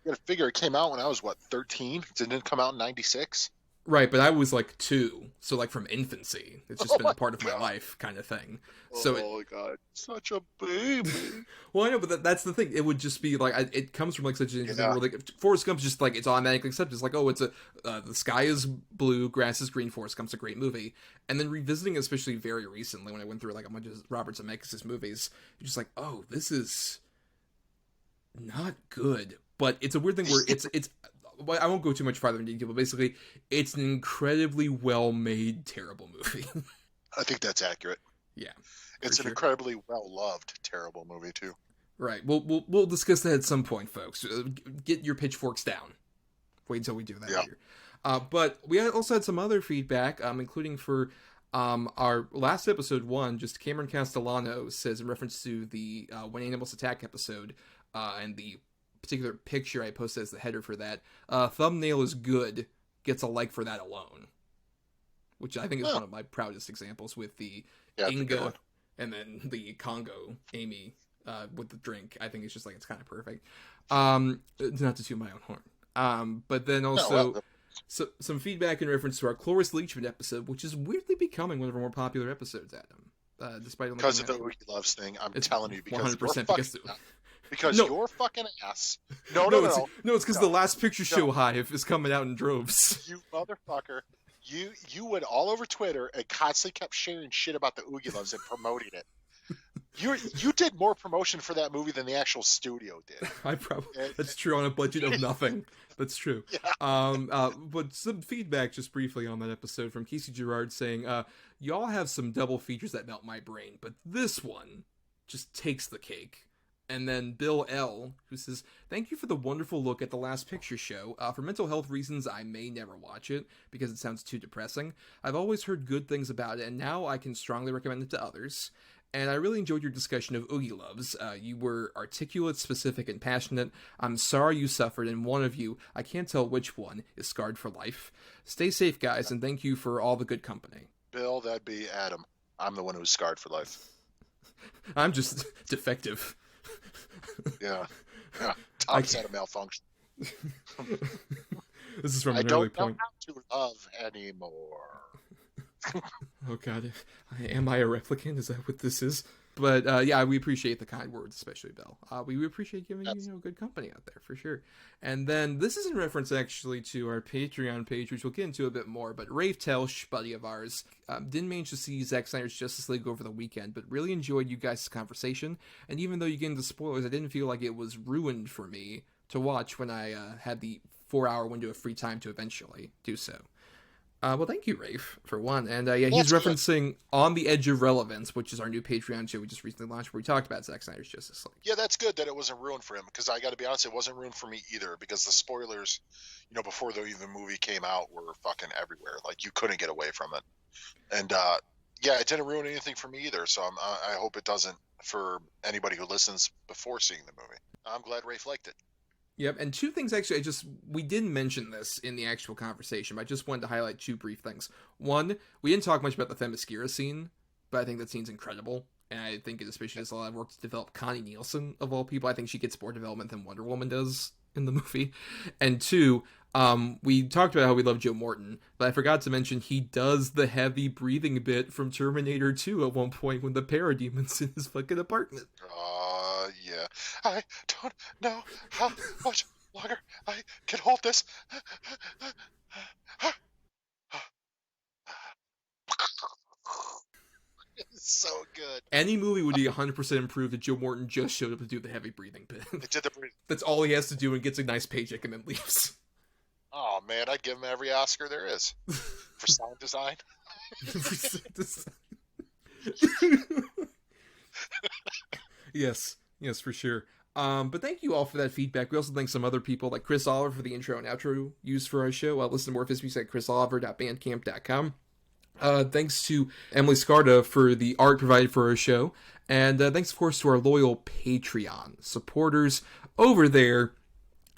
You gotta figure it came out when I was, 13? It didn't come out in 96? Right, but I was like 2, so like from infancy. It's just been a part of my life kind of thing. So my God, such a baby. Well, I know, but that's the thing. It would just be like, it comes from like such an interesting world. Like, Forrest Gump's just like, it's automatically accepted. It's like, oh, it's the sky is blue, grass is green, Forrest Gump's a great movie. And then revisiting it, especially very recently when I went through like a bunch of Robert Zemeckis' movies, you're just like, oh, this is not good. But it's a weird thing where it's I won't go too much farther into detail, but basically, it's an incredibly well-made, terrible movie. I think that's accurate. Yeah. It's an incredibly well-loved, terrible movie, too. Right. We'll discuss that at some point, folks. Get your pitchforks down. Wait until we do that here. But we also had some other feedback, including for our last episode 1, just Cameron Castellano says in reference to the When Animals Attack episode, and the particular picture I posted as the header for that, thumbnail is good, gets a like for that alone. Which I think is one of my proudest examples with the Inga and then the Congo Amy with the drink. I think it's just like, it's kind of perfect. Not to toot my own horn. But then also some feedback in reference to our Cloris Leachman episode, which is weirdly becoming one of our more popular episodes, Adam. Despite because of the Wiki Loves thing, I'm telling you, because 100% because your fucking ass. No, it's because the last picture show hive is coming out in droves. You motherfucker. You went all over Twitter and constantly kept sharing shit about the Oogie Loves and promoting it. You did more promotion for that movie than the actual studio did. That's true, on a budget of nothing. That's true. Yeah. But some feedback just briefly on that episode from Casey Gerard saying, y'all have some double features that melt my brain, but this one just takes the cake. And then Bill L, who says, thank you for the wonderful look at the Last Picture Show. For mental health reasons, I may never watch it because it sounds too depressing. I've always heard good things about it, and now I can strongly recommend it to others. And I really enjoyed your discussion of Oogie Loves. You were articulate, specific, and passionate. I'm sorry you suffered, and one of you, I can't tell which one, is scarred for life. Stay safe, guys, and thank you for all the good company. Bill, that'd be Adam. I'm the one who's scarred for life. I'm just defective. Yeah. Tom said a malfunction. This is from an early point. I don't know how to love anymore. Oh god, am I a replicant? Is that what this is? But yeah, we appreciate the kind words, especially Bill. We appreciate giving you good company out there for sure. And then this is in reference actually to our Patreon page, which we'll get into a bit more. But Rafe Telsch, buddy of ours, didn't manage to see Zack Snyder's Justice League over the weekend, but really enjoyed you guys' conversation. And even though you get into spoilers, I didn't feel like it was ruined for me to watch when I had the 4-hour window of free time to eventually do so. Well, thank you, Rafe, for one. And yeah, he's referencing On the Edge of Relevance, which is our new Patreon show we just recently launched, where we talked about Zack Snyder's Justice League. Yeah, that's good that it wasn't ruined for him, because I got to be honest, it wasn't ruined for me either, because the spoilers, before the movie came out, were fucking everywhere. Like, you couldn't get away from it. And yeah, it didn't ruin anything for me either, so I hope it doesn't for anybody who listens before seeing the movie. I'm glad Rafe liked it. Yep, and two things actually, we didn't mention this in the actual conversation, but I just wanted to highlight two brief things. One, we didn't talk much about the Themyscira scene, but I think that scene's incredible, and I think it especially does a lot of work to develop Connie Nielsen, of all people. I think she gets more development than Wonder Woman does in the movie. And two, we talked about how we love Joe Morton, but I forgot to mention he does the heavy breathing bit from Terminator 2 at one point when the Parademon's in his fucking apartment. Yeah. I don't know how much longer I can hold this. It's so good. Any movie would be 100% improved if Joe Morton just showed up to do the heavy breathing bit. It did the breathing. That's all he has to do and gets a nice paycheck and then leaves. Oh, man, I'd give him every Oscar there is. For sound design. Yes, for sure. But thank you all for that feedback. We also thank some other people like Chris Oliver for the intro and outro used for our show. Listen to more of his music at chrisoliver.bandcamp.com. Thanks to Emily Scarda for the art provided for our show. And thanks, of course, to our loyal Patreon supporters over there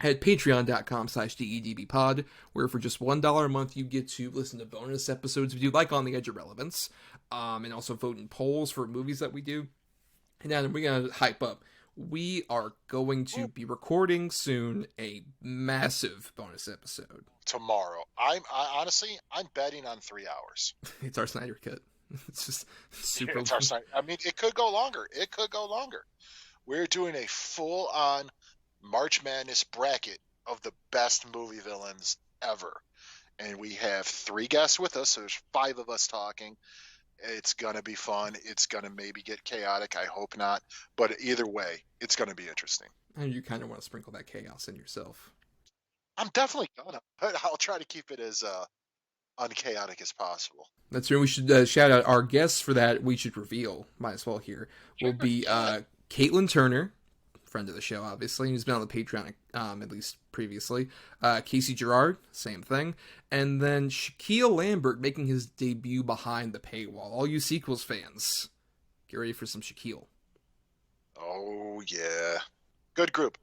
at patreon.com/DEDBpod, where for just $1 a month you get to listen to bonus episodes if you like On the Edge of Relevance, and also vote in polls for movies that we do. And now we're going to hype up. We are going to be recording soon a massive bonus episode. Tomorrow. Honestly, I'm betting on 3 hours. It's our Snyder cut. It's just super long. I mean, it could go longer. We're doing a full-on March Madness bracket of the best movie villains ever. And we have 3 guests with us, so there's 5 of us talking. It's going to be fun. It's going to maybe get chaotic. I hope not. But either way, it's going to be interesting. And you kind of want to sprinkle that chaos in yourself. I'm definitely going to. I'll try to keep it as unchaotic as possible. That's right. We should shout out our guests for that. We should reveal. Might as well here. Will be Caitlin Turner, friend of the show, obviously. He's been on the Patreon, at least previously. Casey Gerard, same thing. And then Shaquille Lambert making his debut behind the paywall. All you sequels fans, get ready for some Shaquille. Oh, yeah. Good group.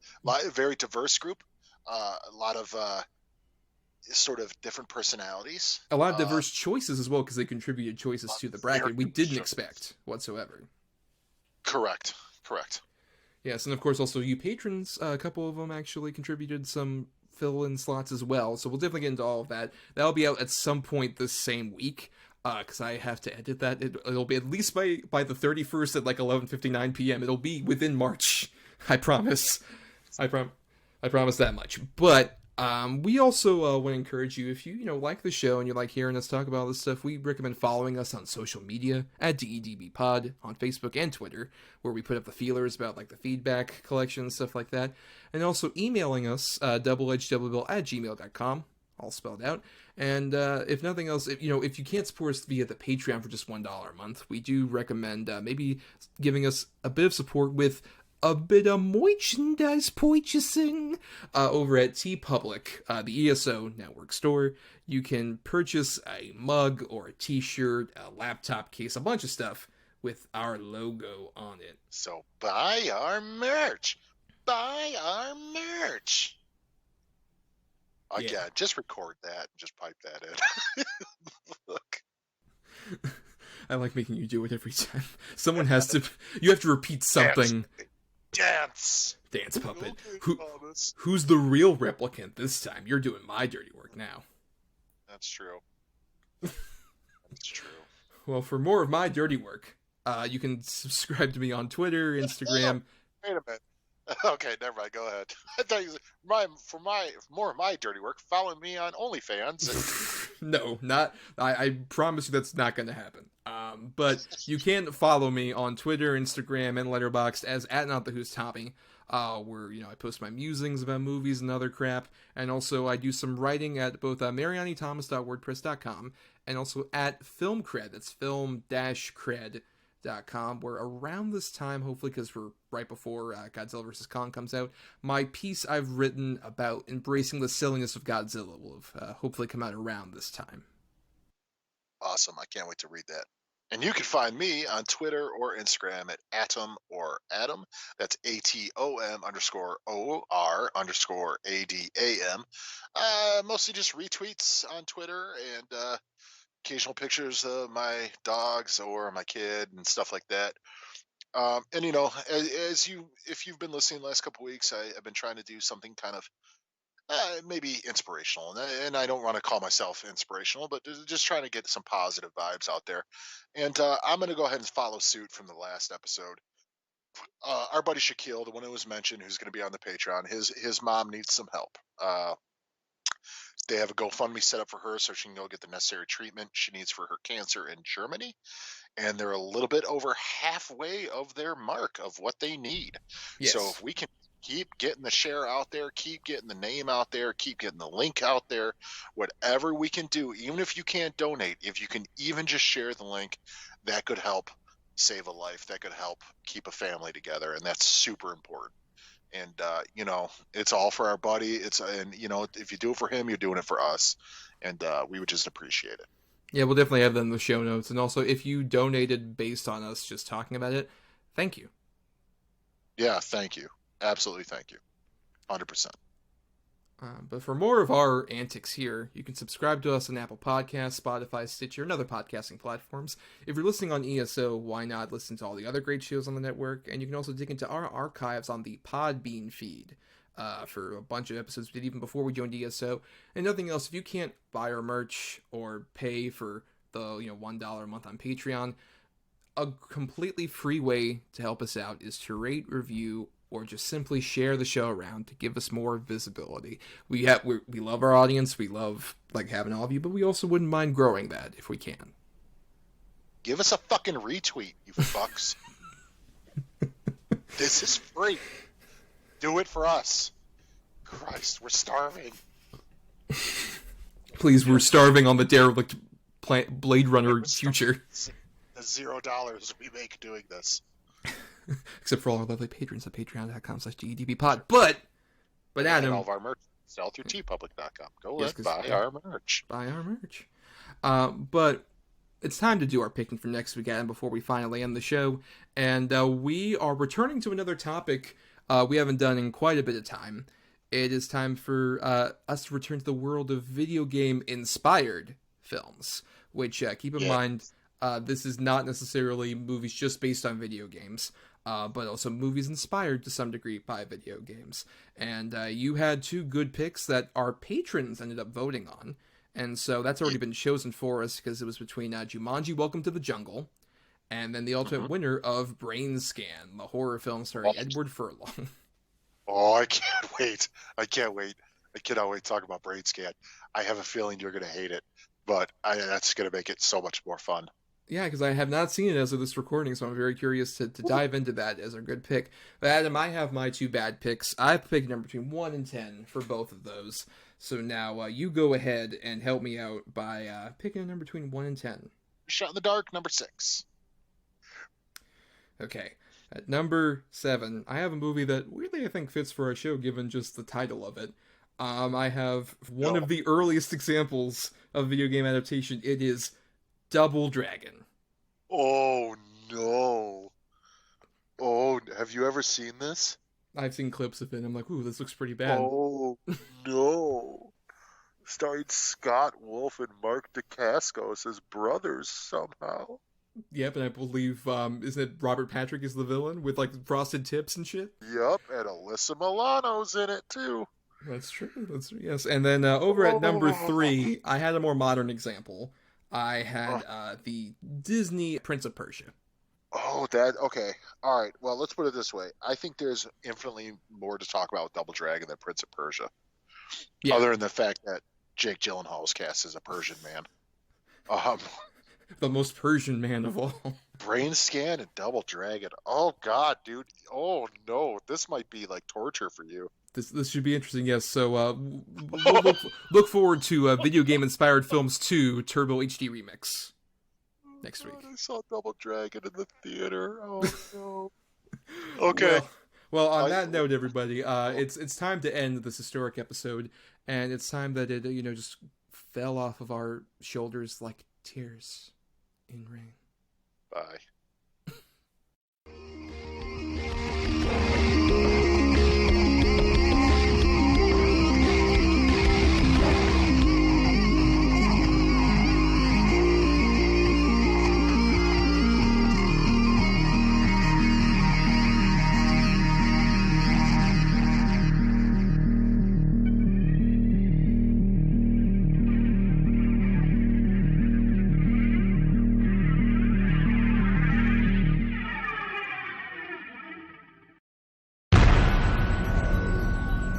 Very diverse group. A lot of sort of different personalities. A lot of diverse choices as well, because they contributed choices to the bracket we didn't expect whatsoever. Correct. Yes, and of course also you patrons, a couple of them actually contributed some fill-in slots as well, so we'll definitely get into all of that. That'll be out at some point this same week, because I have to edit that. It'll be at least by the 31st at like 11:59 p.m. It'll be within March. I promise. I promise that much. But we also want to encourage you, if you like the show and you like hearing us talk about all this stuff, we recommend following us on social media at DEDBpod on Facebook and Twitter, where we put up the feelers about like the feedback collection and stuff like that, and also emailing us doubleedgedoublebill@gmail.com, all spelled out. And if nothing else, if you can't support us via the Patreon for just $1 a month, we do recommend maybe giving us a bit of support with a bit of merchandise purchasing over at TeePublic, the ESO Network store. You can purchase a mug or a t-shirt, a laptop case, a bunch of stuff with our logo on it. So buy our merch. Buy our merch. Again, just record that and just pipe that in. Look. I like making you do it every time. Someone has to... You have to repeat something. Dance puppet. Who's the real replicant this time? You're doing my dirty work now. That's true. That's true. Well, for more of my dirty work, you can subscribe to me on Twitter, Instagram. Wait a minute. Okay, never mind. Go ahead. I thought you for more of my dirty work, follow me on OnlyFans. No, not. I promise you that's not going to happen. But you can follow me on Twitter, Instagram, and Letterboxd as @NotTheWho'sTommy, where I post my musings about movies and other crap, and also I do some writing at both marianithomas.wordpress.com and also at FilmCred. That's film-cred.com, where around this time, hopefully because we're right before Godzilla vs. Kong comes out, my piece I've written about embracing the silliness of Godzilla will have hopefully come out around this time. Awesome. I can't wait to read that. And you can find me on Twitter or Instagram at Atom or Adam. That's ATOM_OR_ADAM. Mostly just retweets on Twitter and occasional pictures of my dogs or my kid and stuff like that. And if you've been listening the last couple of weeks, I've been trying to do something kind of maybe inspirational, and I don't want to call myself inspirational, but just trying to get some positive vibes out there. And I'm going to go ahead and follow suit from the last episode. Our buddy Shaquille, the one who was mentioned, who's going to be on the Patreon, his mom needs some help. They have a GoFundMe set up for her so she can go get the necessary treatment she needs for her cancer in Germany. And they're a little bit over halfway of their mark of what they need. Yes. So if we can keep getting the share out there, keep getting the name out there, keep getting the link out there, whatever we can do, even if you can't donate, if you can even just share the link, that could help save a life, that could help keep a family together, and that's super important. And it's all for our buddy. If you do it for him, you're doing it for us, and we would just appreciate it. Yeah, we'll definitely have them in the show notes. And also, if you donated based on us just talking about it, thank you. Yeah, thank you. Absolutely thank you. 100%. But for more of our antics here, you can subscribe to us on Apple Podcasts, Spotify, Stitcher, and other podcasting platforms. If you're listening on ESO, why not listen to all the other great shows on the network? And you can also dig into our archives on the Podbean feed for a bunch of episodes we did even before we joined ESO. And nothing else, if you can't buy our merch or pay for the $1 a month on Patreon, a completely free way to help us out is to rate, review, or just simply share the show around to give us more visibility. We love our audience, we love having all of you, but we also wouldn't mind growing that if we can. Give us a fucking retweet, you fucks. This is free. Do it for us. Christ, we're starving. Please, we're starving on the derelict Blade Runner future. The $0 we make doing this. Except for all our lovely patrons at patreon.com/GEDBpod. But Adam... And all of our merch. Sell through tpublic.com. Go ahead, buy our merch. Buy our merch. But it's time to do our picking for next week, Adam, before we finally end the show. And we are returning to another topic we haven't done in quite a bit of time. It is time for us to return to the world of video game-inspired films. Which, keep in mind, this is not necessarily movies just based on video games. But also movies inspired to some degree by video games. And you had two good picks that our patrons ended up voting on. And so that's already been chosen for us because it was between Jumanji, Welcome to the Jungle, and then the ultimate winner of Brain Scan, the horror film starring Edward Furlong. Oh, I can't wait. I cannot wait to talk about Brain Scan. I have a feeling you're going to hate it, but that's going to make it so much more fun. Yeah, because I have not seen it as of this recording, so I'm very curious to dive into that as a good pick. But Adam, I have my two bad picks. I've picked a number between 1 and 10 for both of those. So now you go ahead and help me out by picking a number between 1 and 10. Shot in the Dark, number 6. Okay. At number 7, I have a movie that weirdly I think fits for our show given just the title of it. I have one of the earliest examples of video game adaptation. It is Double Dragon. Oh, no. Oh, have you ever seen this? I've seen clips of it, and I'm like, ooh, this looks pretty bad. Oh, no. Starring Scott Wolf and Mark Dacascos as brothers somehow. Yep, and I believe, isn't it Robert Patrick is the villain with, like, frosted tips and shit? Yep, and Alyssa Milano's in it, too. That's true, yes. And then over at number 3, I had a more modern example. I had the Disney Prince of Persia. Oh, okay. All right, well, let's put it this way. I think there's infinitely more to talk about with Double Dragon than Prince of Persia. Yeah. Other than the fact that Jake Gyllenhaal is cast as a Persian man. The most Persian man of all. Brain Scan and Double Dragon. Oh, God, dude. Oh, no. This might be, like, torture for you. This should be interesting, yes. So, look forward to Video Game Inspired Films 2 Turbo HD Remix next week. I saw Double Dragon in the theater. Oh, no. Okay. Well, on that note, everybody, it's time to end this historic episode, and it's time that it, just fell off of our shoulders like tears in rain. Bye.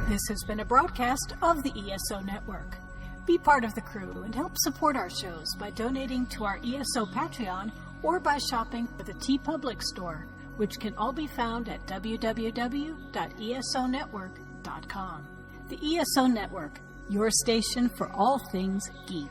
This has been a broadcast of the ESO Network. Be part of the crew and help support our shows by donating to our ESO Patreon or by shopping at the TeePublic store, which can all be found at www.esonetwork.com. The ESO Network, your station for all things geek.